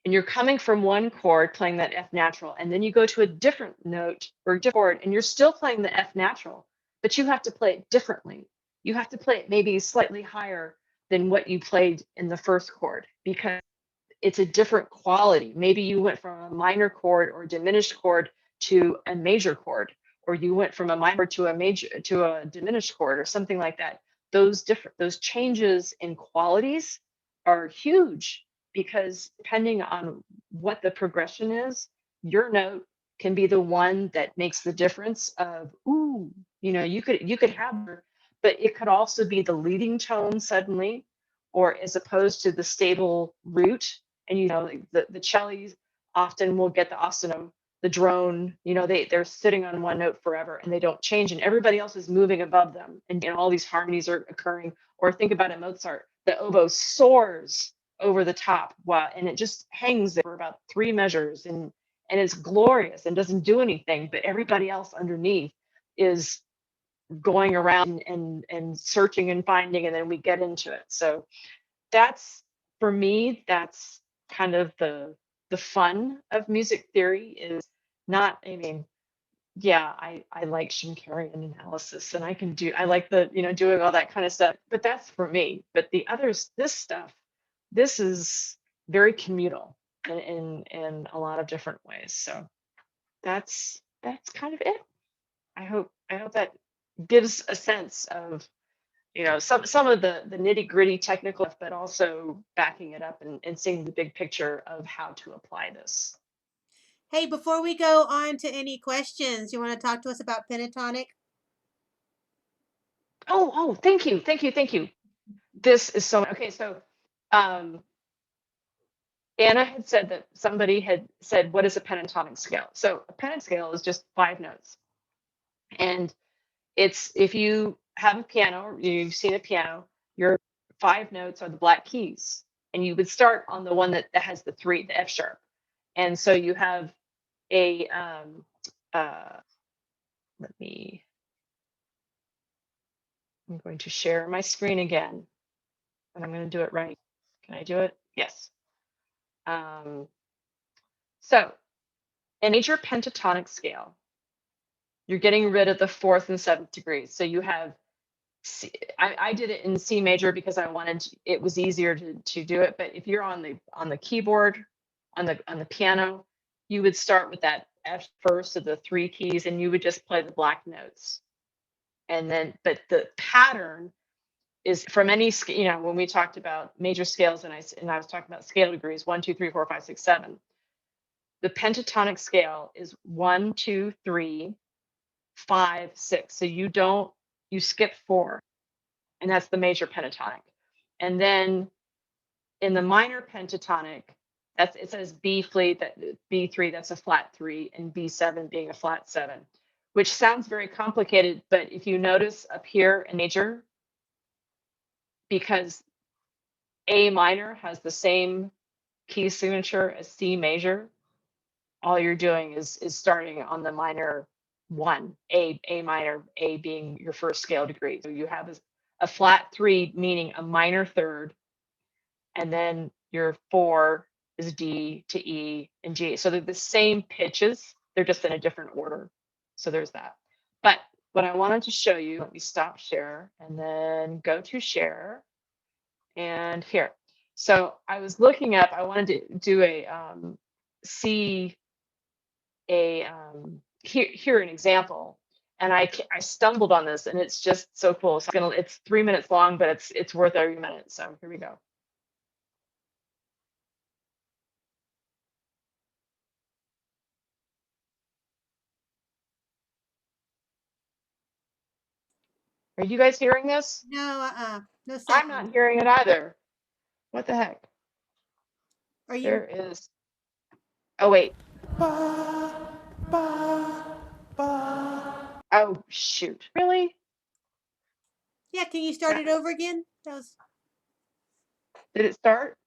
and you're coming from one chord playing that F natural, and then you go to a different note or different chord, and you're still playing the F natural, but you have to play it differently. You have to play it maybe slightly higher than what you played in the first chord because it's a different quality. Maybe you went from a minor chord or diminished chord to a major chord, or you went from a minor to a diminished chord or something like that. Those changes in qualities are huge because depending on what the progression is, your note can be the one that makes the difference of, ooh, you could have, but it could also be the leading tone suddenly, or as opposed to the stable root. And the cellos often will get the ostinato, the drone, they're sitting on one note forever and they don't change, and everybody else is moving above them, and all these harmonies are occurring. Or think about it, Mozart, the oboe soars over the top, and it just hangs there for about 3 measures, and it's glorious and doesn't do anything, but everybody else underneath is going around and searching and finding, and then we get into it. So that's, for me, that's kind of the fun of music theory. Is not, yeah, I like Schenkerian analysis, and I like doing all that kind of stuff, but that's for me. But the others, this is very communal in a lot of different ways. So that's kind of it. I hope that gives a sense of some of the nitty gritty technical stuff, but also backing it up and seeing the big picture of how to apply this. Hey, before we go on to any questions, you want to talk to us about pentatonic? Oh, thank you. This is so okay. So, Anna had said that somebody had said, what is a pentatonic scale? So a pentatonic scale is just 5 notes. And it's, if you have a piano, or you've seen a piano, your 5 notes are the black keys. And you would start on the one that has the 3, the F sharp. And so you have a, I'm going to share my screen again, and I'm going to do it right. Can I do it? Yes. So in major pentatonic scale, you're getting rid of the 4th and 7th degrees. So you have C, I did it in C major because I wanted it was easier to do it. But if you're on the keyboard, on the piano, you would start with that F first of the 3 keys, and you would just play the black notes. And then, but the pattern is from any, you know, when we talked about major scales and I was talking about scale degrees, 1, 2, 3, 4, 5, 6, 7. The pentatonic scale is 1, 2, 3, 5, 6. So you skip 4, and that's the major pentatonic. And then in the minor pentatonic, it says B flat, that B3, that's a flat 3, and B7 being a flat 7, which sounds very complicated. But if you notice up here in major, because A minor has the same key signature as C major, all you're doing is starting on the minor 1, A minor, A being your first scale degree. So you have a flat 3, meaning a minor third, and then your 4 is D to E and G. So they're the same pitches, they're just in a different order. So there's that. But what I wanted to show you, let me stop share and then go to share. And here. So I was looking up, I wanted to do hear an example, and I stumbled on this, and it's just so cool. So it's 3 minutes long, but it's worth every minute. So here we go. Are you guys hearing this? No, no sound. I'm not hearing it either. What the heck? Are you? There is. Oh wait. Oh shoot! Really? Yeah. Can you start it over again? That was. Did it start?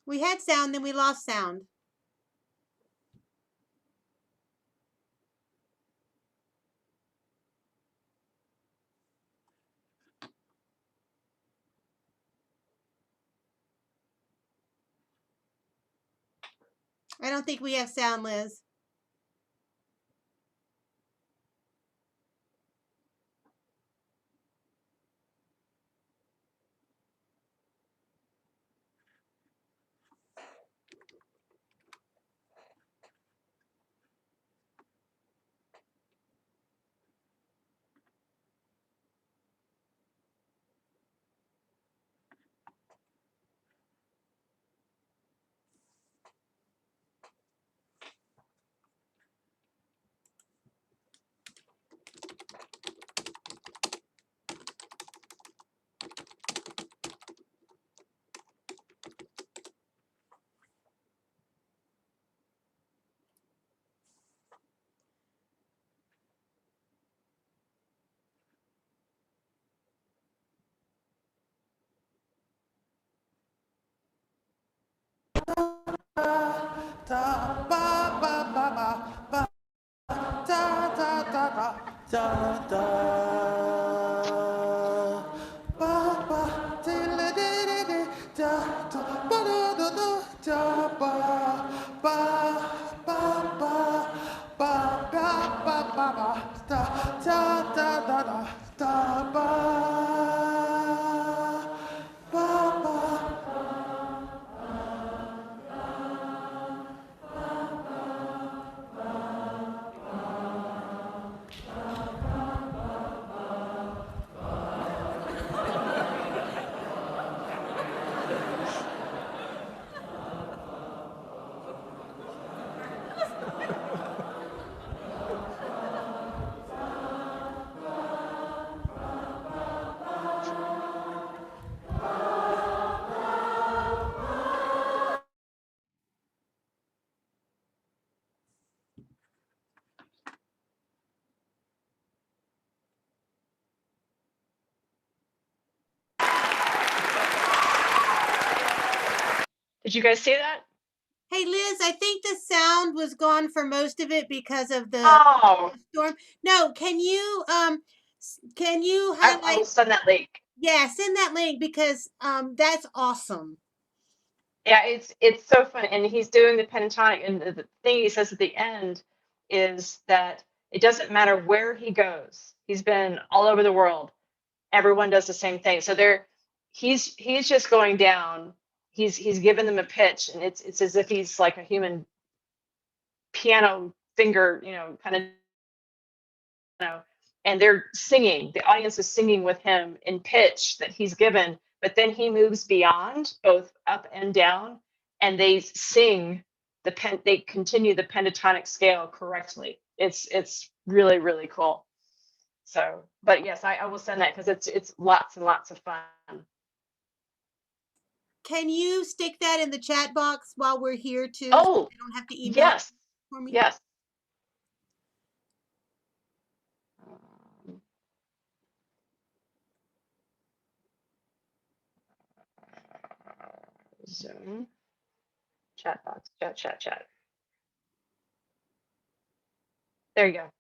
We had sound, then we lost sound. I don't think we have sound, Liz. Did you guys see that? Hey, Liz, I think the sound was gone for most of it because of the storm. No, can you I highlight? will send that link. Yeah, send that link because that's awesome. Yeah, it's so fun, and he's doing the pentatonic, and the thing he says at the end is that it doesn't matter where he goes. He's been all over the world. Everyone does the same thing. So he's just going down. he's given them a pitch, and it's as if he's like a human piano finger, kind of, and they're singing. The audience is singing with him in pitch that he's given, but then he moves beyond both up and down, and they sing they continue the pentatonic scale correctly. It's really, really cool. So, but yes, I will send that because it's lots and lots of fun. Can you stick that in the chat box while we're here too? Oh, so they don't have to email yes, for me. yes. Zoom, chat box, chat. There you go.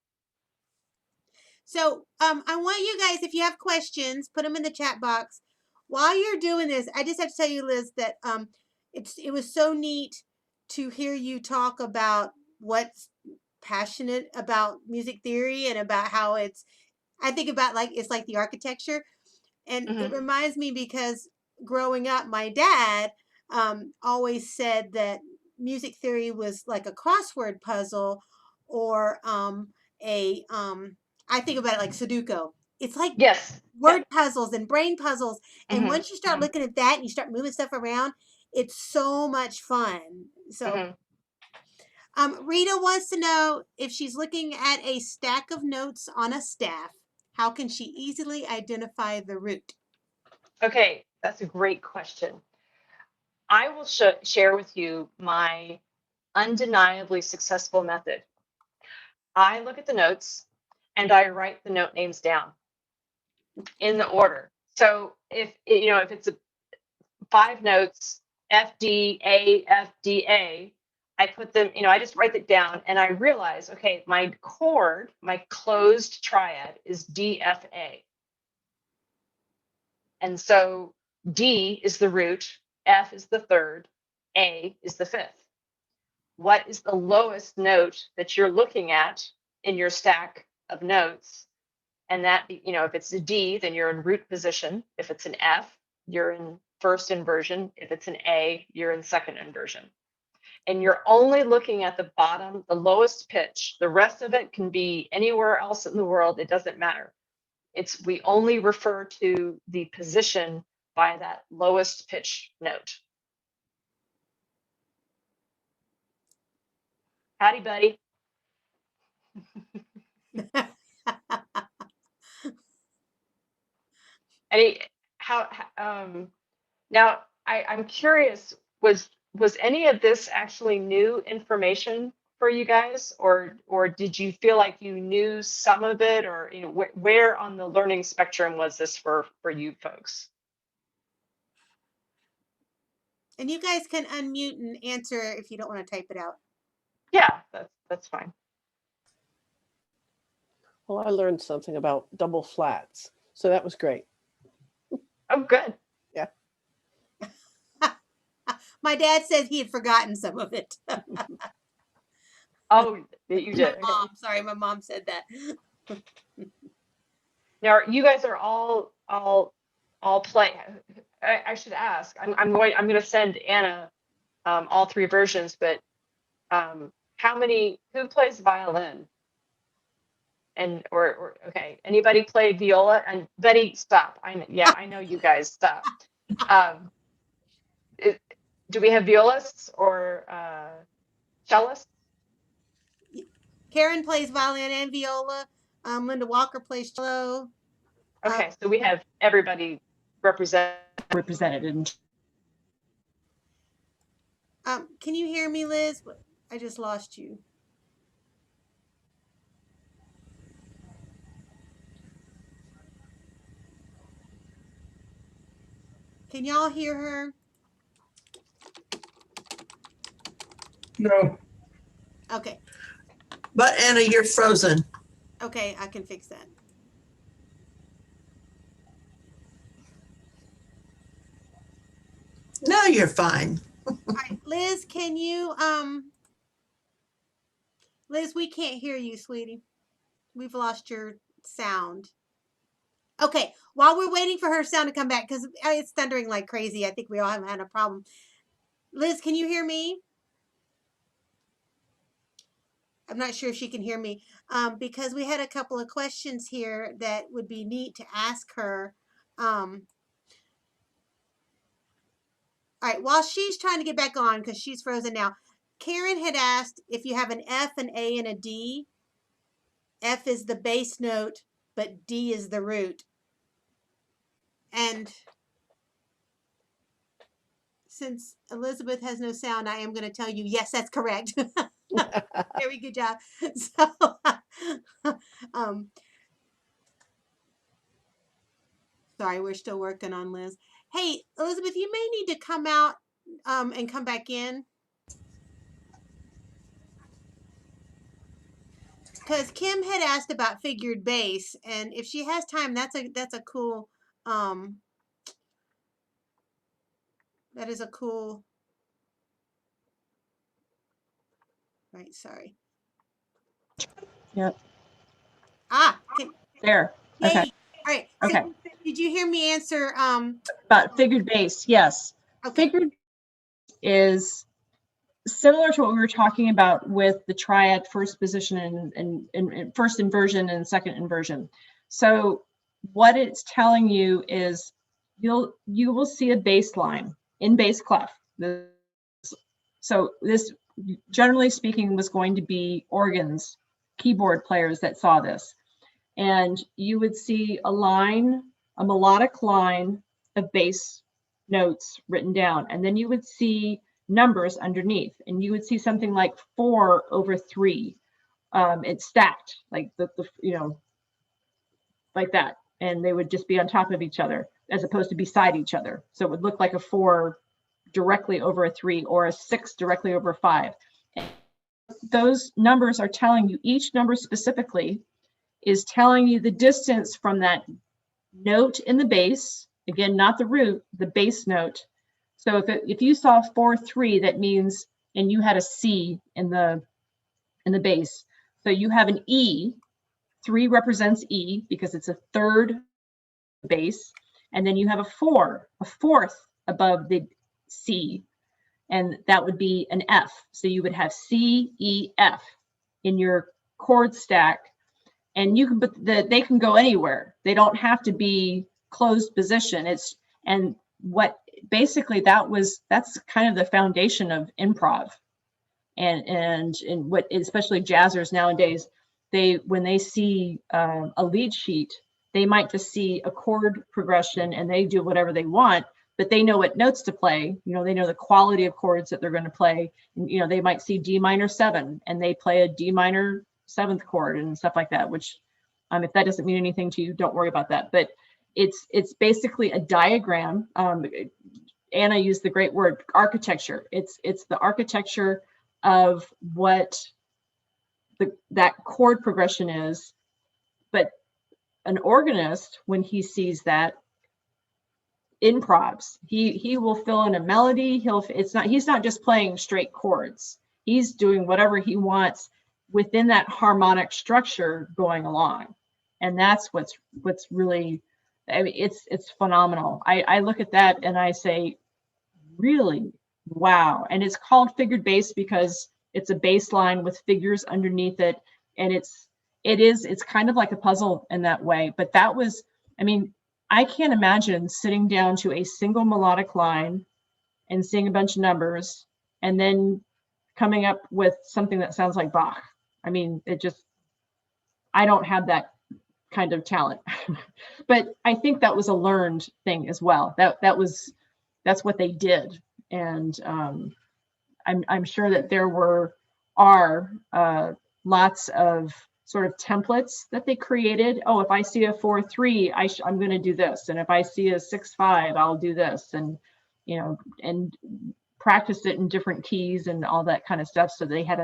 So I want you guys, if you have questions, put them in the chat box. While you're doing this, I just have to tell you, Liz, that it was so neat to hear you talk about what's passionate about music theory and about how I think about it's like the architecture. And it reminds me because growing up, my dad always said that music theory was like a crossword puzzle or I think about it like Sudoku. It's like Yes. word puzzles and brain puzzles. And Mhm, once you start looking at that and you start moving stuff around, it's so much fun. So Rita wants to know if she's looking at a stack of notes on a staff, how can she easily identify the root? Okay, that's a great question. I will share with you my undeniably successful method. I look at the notes and I write the note names down in the order. So if it's 5 notes, F D A F D A, I put them, I just write it down and I realize, okay, my chord, my closed triad is D F A. And so D is the root, F is the third, A is the fifth. What is the lowest note that you're looking at in your stack of notes? And that, if it's a D, then you're in root position. If it's an F, you're in first inversion. If it's an A, you're in second inversion. And you're only looking at the bottom, the lowest pitch. The rest of it can be anywhere else in the world. It doesn't matter. We only refer to the position by that lowest pitch note. Howdy, buddy. Now I'm curious, was any of this actually new information for you guys, or did you feel like you knew some of it, or where on the learning spectrum was this for you folks? And you guys can unmute and answer if you don't want to type it out. Yeah, that's fine. Well, I learned something about double flats, so that was great. Oh, good. Yeah. My dad said he had forgotten some of it. Oh, you did. Sorry, my mom said that. Now, you guys are all play. I should ask. I'm going to send Anna all 3 versions, but who plays violin? And or okay, anybody play viola? And Betty, stop. I know you guys, stop. Do we have violists or cellists? Karen plays violin and viola. Linda Walker plays cello. Okay, so we have everybody represented. Can you hear me, Liz? I just lost you. Can y'all hear her? No. Okay. But Anna, you're frozen. Okay, I can fix that. No, you're fine. All right, Liz, can you Liz, we can't hear you, sweetie. We've lost your sound. Okay, while we're waiting for her sound to come back, because it's thundering like crazy. I think we all have had a problem. Liz, can you hear me? I'm not sure if she can hear me, because we had a couple of questions here that would be neat to ask her. All right, while she's trying to get back on, because she's frozen now, Karen had asked if you have an F, an A, and a D. F is the bass note, but D is the root. And since Elizabeth has no sound, I am going to tell you, yes, that's correct. Very good job. So, sorry, we're still working on Liz. Hey, Elizabeth, you may need to come out and come back in. Because Kim had asked about figured bass, and if she has time, that's a cool that is a cool, right, sorry. Yep. Yay. There. Okay. All right. So Okay. did you hear me answer But figured bass, yes. okay. Figured is similar to what we were talking about with the triad first position and first inversion and second inversion. So what it's telling you is you will see a bass line in bass clef. So this, generally speaking, was going to be organs, keyboard players that saw this. And you would see a line, a melodic line of bass notes written down. And then you would see numbers underneath, and you would see something like 4/3. It's stacked like the like that. And they would just be on top of each other as opposed to beside each other. So it would look like a 4 directly over a 3 or a 6 directly over a 5. And those numbers are telling you, each number specifically is telling you the distance from that note in the bass, again, not the root, the bass note. So if you saw 4/3, that means, and you had a C in the bass, so you have an E. 3 represents E because it's a third bass, and then you have a 4, a fourth above the C, and that would be an F. So you would have C, E, F in your chord stack, and you can, but they can go anywhere. They don't have to be closed position. And what basically that's kind of the foundation of improv, and what especially jazzers nowadays, when they see a lead sheet, they might just see a chord progression and they do whatever they want, but they know what notes to play. They know the quality of chords that they're going to play. They might see D minor 7 and they play a D minor 7th chord and stuff like that, which if that doesn't mean anything to you, don't worry about that. But it's basically a diagram. Anna used the great word architecture. It's the architecture of what that chord progression is. But an organist, when he sees that, improvs. He will fill in a melody. He's not just playing straight chords. He's doing whatever he wants within that harmonic structure going along. And that's what's really, I mean, it's phenomenal. I look at that and I say, really, wow. And it's called figured bass because it's a bass line with figures underneath it. And it's kind of like a puzzle in that way. But that was, I mean, I can't imagine sitting down to a single melodic line and seeing a bunch of numbers and then coming up with something that sounds like Bach. I mean, I don't have that kind of talent. But I think that was a learned thing as well. That's what they did. And I'm sure that there are lots of sort of templates that they created. Oh, if I see a 4/3, I'm going to do this, and if I see a 6/5, I'll do this, and and practice it in different keys and all that kind of stuff. So they had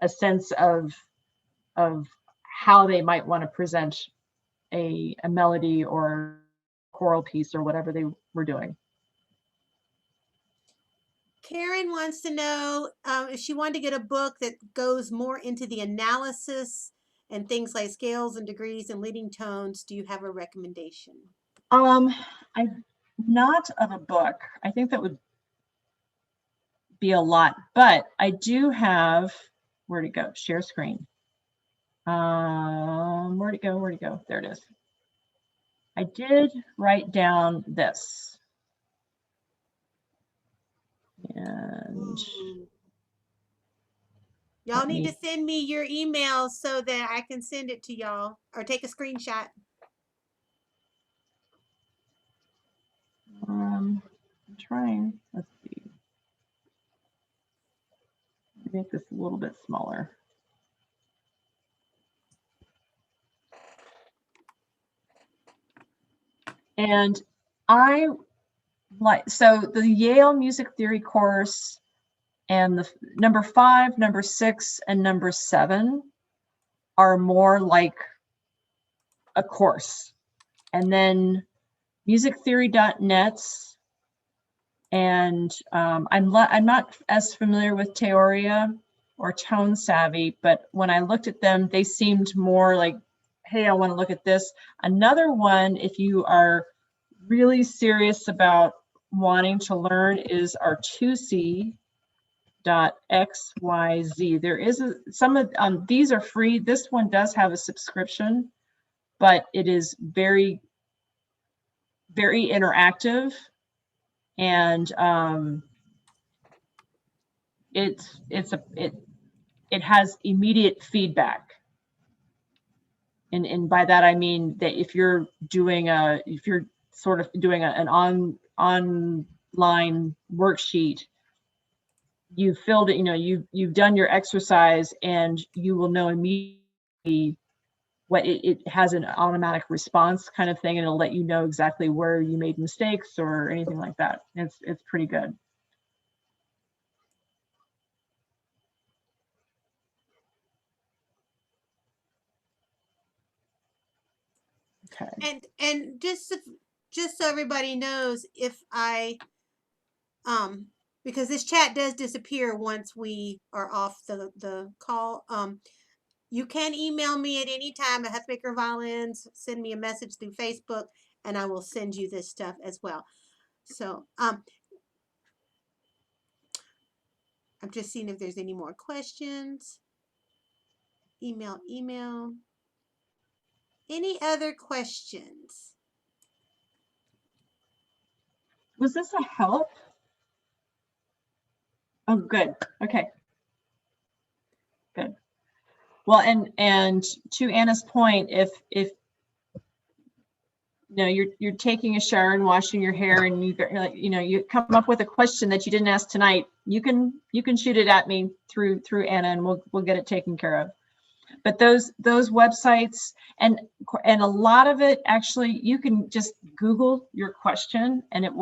a sense of how they might want to present a melody or choral piece or whatever they were doing. Karen wants to know if she wanted to get a book that goes more into the analysis and things like scales and degrees and leading tones, do you have a recommendation? I'm not of a book. I think that would be a lot, but I do have, where'd it go? Share screen. Where'd it go? Where'd it go? There it is. I did write down this. And Y'all let need me- to send me your emails so that I can send it to y'all or take a screenshot. I'm trying, let's see. Make this a little bit smaller. And I like, so the Yale Music Theory course and the number 5, number 6, and number 7 are more like a course. And then musictheory.net's, and I'm not as familiar with Theoria or Tone Savvy, but when I looked at them, they seemed more like, hey, I want to look at this. Another one, if you are really serious about wanting to learn, is our 2C.xyz. There is some of these are free. This one does have a subscription, but it is very, very interactive, and it has immediate feedback. And by that I mean that if you're sort of doing an online worksheet, you filled it, you've done your exercise, and you will know immediately what it has an automatic response kind of thing, and it'll let you know exactly where you made mistakes or anything like that. It's pretty good. Okay. And just so everybody knows, if I because this chat does disappear once we are off the call, you can email me at any time at Hutmaker Violins, send me a message through Facebook, and I will send you this stuff as well. So I'm just seeing if there's any more questions. Email. Any other questions? Was this a help? Oh, good. Okay. Good. Well, and to Anna's point, if you're taking a shower and washing your hair, and you come up with a question that you didn't ask tonight, you can shoot it at me through Anna, and we'll get it taken care of. But those websites, and a lot of it, actually, you can just Google your question and it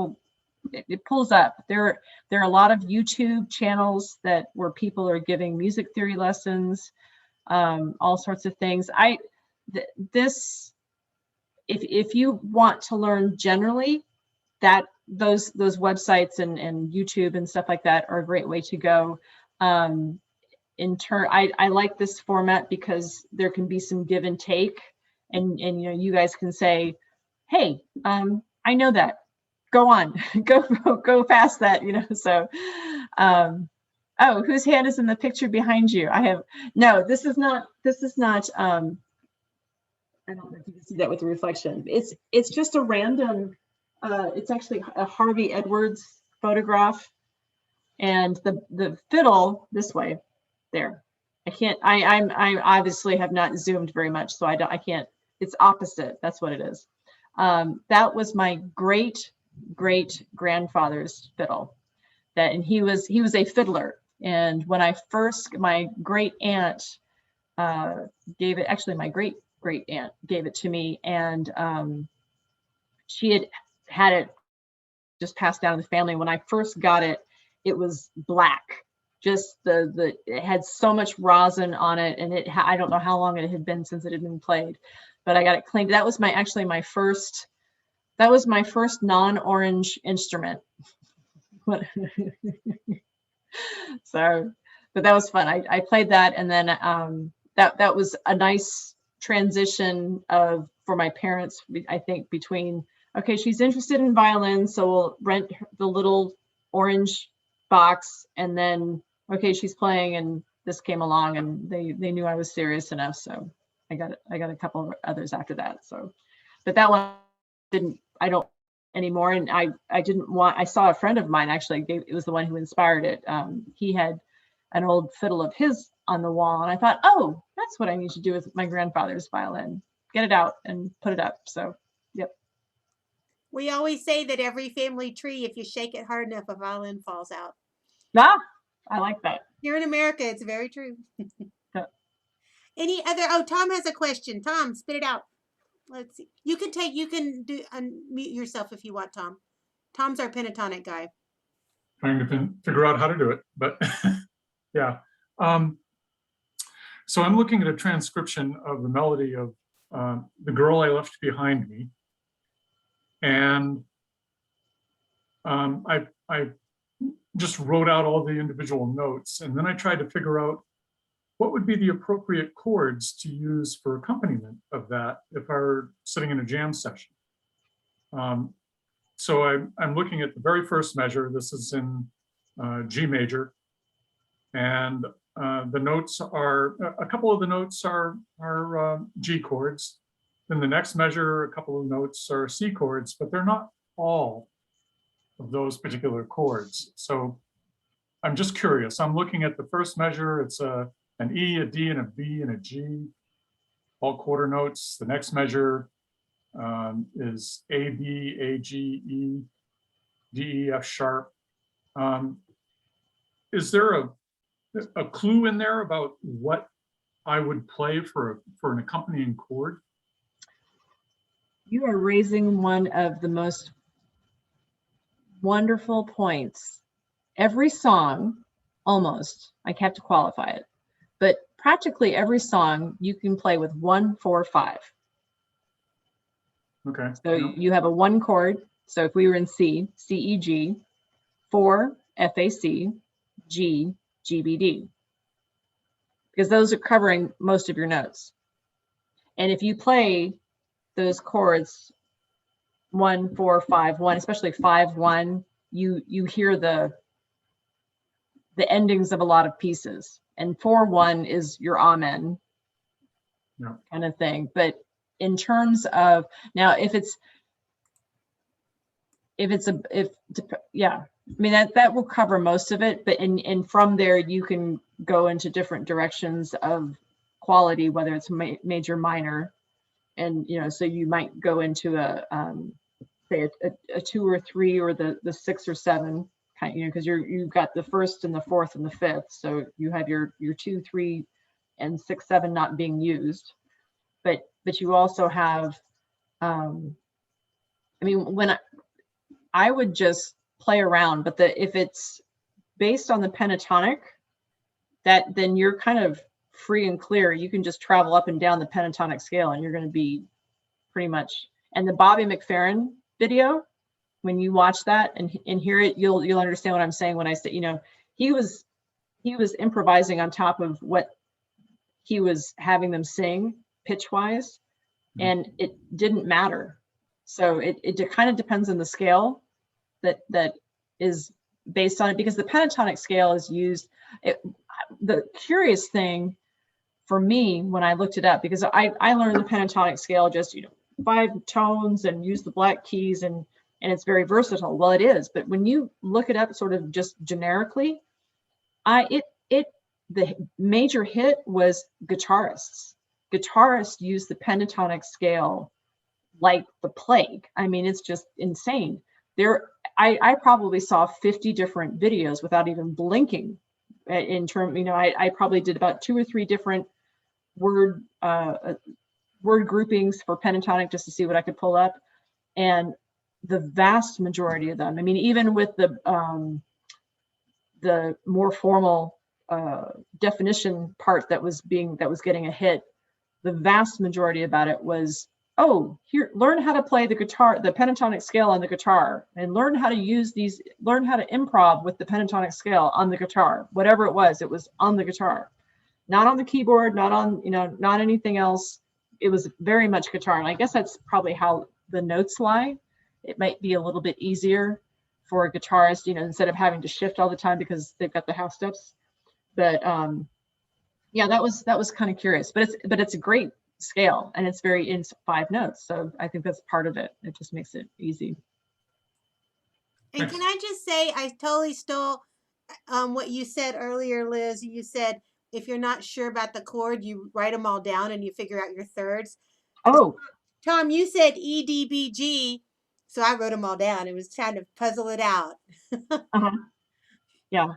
pulls up. There are a lot of YouTube channels where people are giving music theory lessons, all sorts of things. If you want to learn generally, those websites and YouTube and stuff like that are a great way to go. I like this format because there can be some give and take, and you guys can say, hey, I know that, go on, go past that, so oh, whose hand is in the picture behind you? This is not I don't know if you can see that with the reflection. It's just a random, it's actually a Harvey Edwards photograph, and the fiddle this way, there. I obviously have not zoomed very much, so I can't, it's opposite, that's what it is. That was my great grandfather's fiddle, and he was a fiddler. And when my great aunt gave it, actually my great aunt gave it to me, and she had it just passed down in the family. When I first got it, it was black. Just it had so much rosin on it, and I don't know how long it had been since it had been played, but I got it cleaned. That was my first non-orange instrument. So, but that was fun. I played that, and then that was a nice transition for my parents, I think, between, okay, she's interested in violin, so we'll rent the little orange box, and then, okay, she's playing, and this came along, and they knew I was serious enough, so I got a couple of others after that. So, but that one I don't anymore, and I saw a friend of mine, actually, it was the one who inspired it. He had an old fiddle of his on the wall, and I thought, oh, that's what I need to do with my grandfather's violin, get it out and put it up. So, yep. We always say that every family tree, if you shake it hard enough, a violin falls out. Ah, I like that. Here in America, it's very true. Yeah. Any other? Oh, Tom has a question. Tom, spit it out. Let's see. You can unmute yourself if you want, Tom. Tom's our pentatonic guy. Trying to figure out how to do it, but yeah. So I'm looking at a transcription of the melody of The Girl I Left Behind Me. And I just wrote out all the individual notes, and then I tried to figure out what would be the appropriate chords to use for accompaniment of that if I were sitting in a jam session. So I'm looking at the very first measure. This is in G major, and the notes are, a couple of the notes are G chords. Then the next measure, a couple of notes are C chords, but they're not all of those particular chords. So I'm just curious. I'm looking at the first measure. It's an E, a D, and a B, and a G, all quarter notes. The next measure is A, B, A, G, E, D, E, F sharp. Is there a clue in there about what I would play for an accompanying chord? You are raising one of the most wonderful points. Every song, almost, I have to qualify it, but practically every song you can play with 1, 4, 5. Okay. So you have a 1 chord. So if we were in C, C, E, G, 4, F, A, C, G, G, B, D, because those are covering most of your notes. And if you play those chords 1, 4, 5, 1, especially 5, 1, you hear the endings of a lot of pieces. And 4, 1 is your amen, kind of thing. But in terms of now, I mean, that will cover most of it. But and from there you can go into different directions of quality, whether it's major, minor. And, so you might go into say a 2 or 3 or the 6 or 7 kind, because you've got the 1st and the 4th and the 5th. So you have your 2, 3, and 6, 7 not being used. But you also have, I mean, when I would just play around, but if it's based on the pentatonic, then you're kind of free and clear. You can just travel up and down the pentatonic scale, and you're going to be pretty much. And the Bobby McFerrin video, when you watch that and hear it, you'll understand what I'm saying when I say, he was improvising on top of what he was having them sing pitch wise, and it didn't matter. So it kind of depends on the scale that is based on it, because the pentatonic scale is used. The curious thing for me when I looked it up, because I learned the pentatonic scale just 5 tones and use the black keys, and it's very versatile. Well, it is, but when you look it up sort of just generically, the major hit was guitarists. Guitarists use the pentatonic scale like the plague. I mean, it's just insane. I probably saw 50 different videos without even blinking. In term, I probably did about 2 or 3 different word groupings for pentatonic just to see what I could pull up, and the vast majority of them, I mean, even with the more formal definition part that was getting a hit, the vast majority about it was, here, learn how to play the guitar, the pentatonic scale on the guitar, and learn how to learn how to improv with the pentatonic scale on the guitar. Whatever it was on the guitar. not on the keyboard, not on, not anything else. It was very much guitar. And I guess that's probably how the notes lie. It might be a little bit easier for a guitarist, instead of having to shift all the time because they've got the half steps. But yeah, that was kind of curious, but it's a great scale, and it's in 5 notes. So I think that's part of it. It just makes it easy. And can I just say, I totally stole what you said earlier, Liz. You said if you're not sure about the chord, you write them all down and you figure out your thirds. Oh, Tom, you said E, D, B, G. So I wrote them all down. It was trying to puzzle it out. yeah.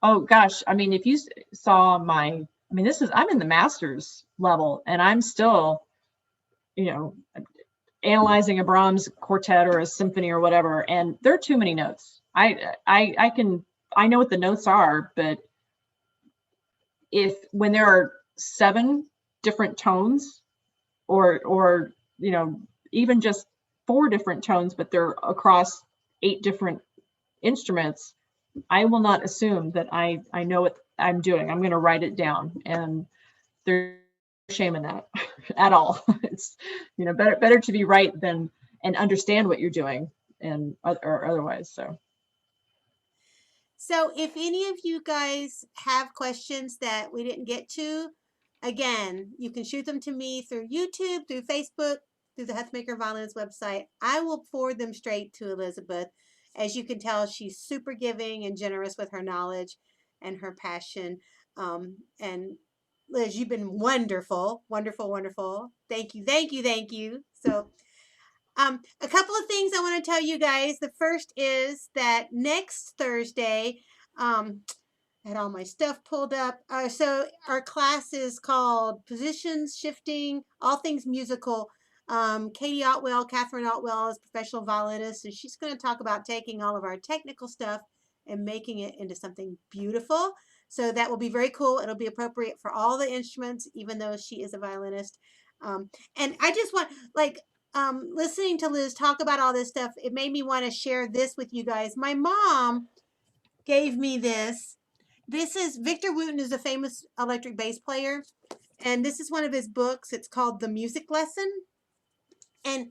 Oh gosh. I mean, if you saw I'm in the master's level, and I'm still, analyzing a Brahms quartet or a symphony or whatever, and there are too many notes. I know what the notes are, but when there are 7 different tones, or even just 4 different tones, but they're across 8 different instruments, I will not assume that I know what I'm doing. I'm going to write it down, and there's no shame in that at all. It's better to be right than and understand what you're doing, or otherwise. So if any of you guys have questions that we didn't get to, again, you can shoot them to me through YouTube, through Facebook, through the Huthmaker Violinist website. I will forward them straight to Elizabeth. As you can tell, she's super giving and generous with her knowledge and her passion. And Liz, you've been wonderful, wonderful, wonderful. Thank you, thank you, thank you. So a couple of things I want to tell you guys. The first is that next Thursday, I had all my stuff pulled up. So our class is called Positions, Shifting, All Things Musical. Katie Catherine Otwell is a professional violinist, and she's going to talk about taking all of our technical stuff and making it into something beautiful. So that will be very cool. It'll be appropriate for all the instruments, even though she is a violinist. And I just want, listening to Liz talk about all this stuff, it made me want to share this with you guys. My mom gave me this. This is Victor Wooten, is a famous electric bass player, and this is one of his books. It's called The Music Lesson, and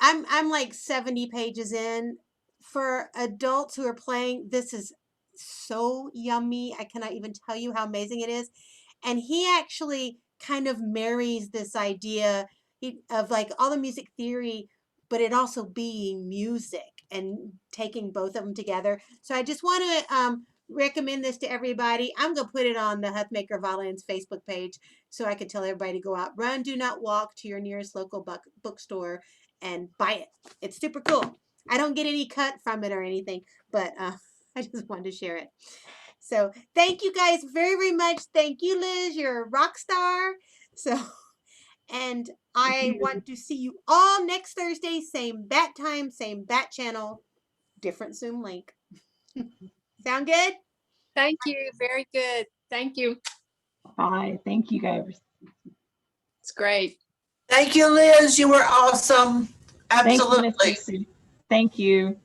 I'm like 70 pages in. For adults who are playing, this is so yummy. I cannot even tell you how amazing it is. And he actually kind of marries this idea of like all the music theory, but it also being music and taking both of them together. So I just want to recommend this to everybody. I'm going to put it on the Huthmaker Violins Facebook page so I can tell everybody to go out, run, do not walk to your nearest local bookstore and buy it. It's super cool. I don't get any cut from it or anything, but I just wanted to share it. So thank you guys very, very much. Thank you, Liz. You're a rock star. So, and I want to see you all next Thursday, same bat time, same bat channel, different Zoom link. Sound good? Thank you. Very good. Thank you. Bye. Thank you, guys. It's great. Thank you, Liz. You were awesome. Thank you, Miss Absolutely. Lucy. Thank you.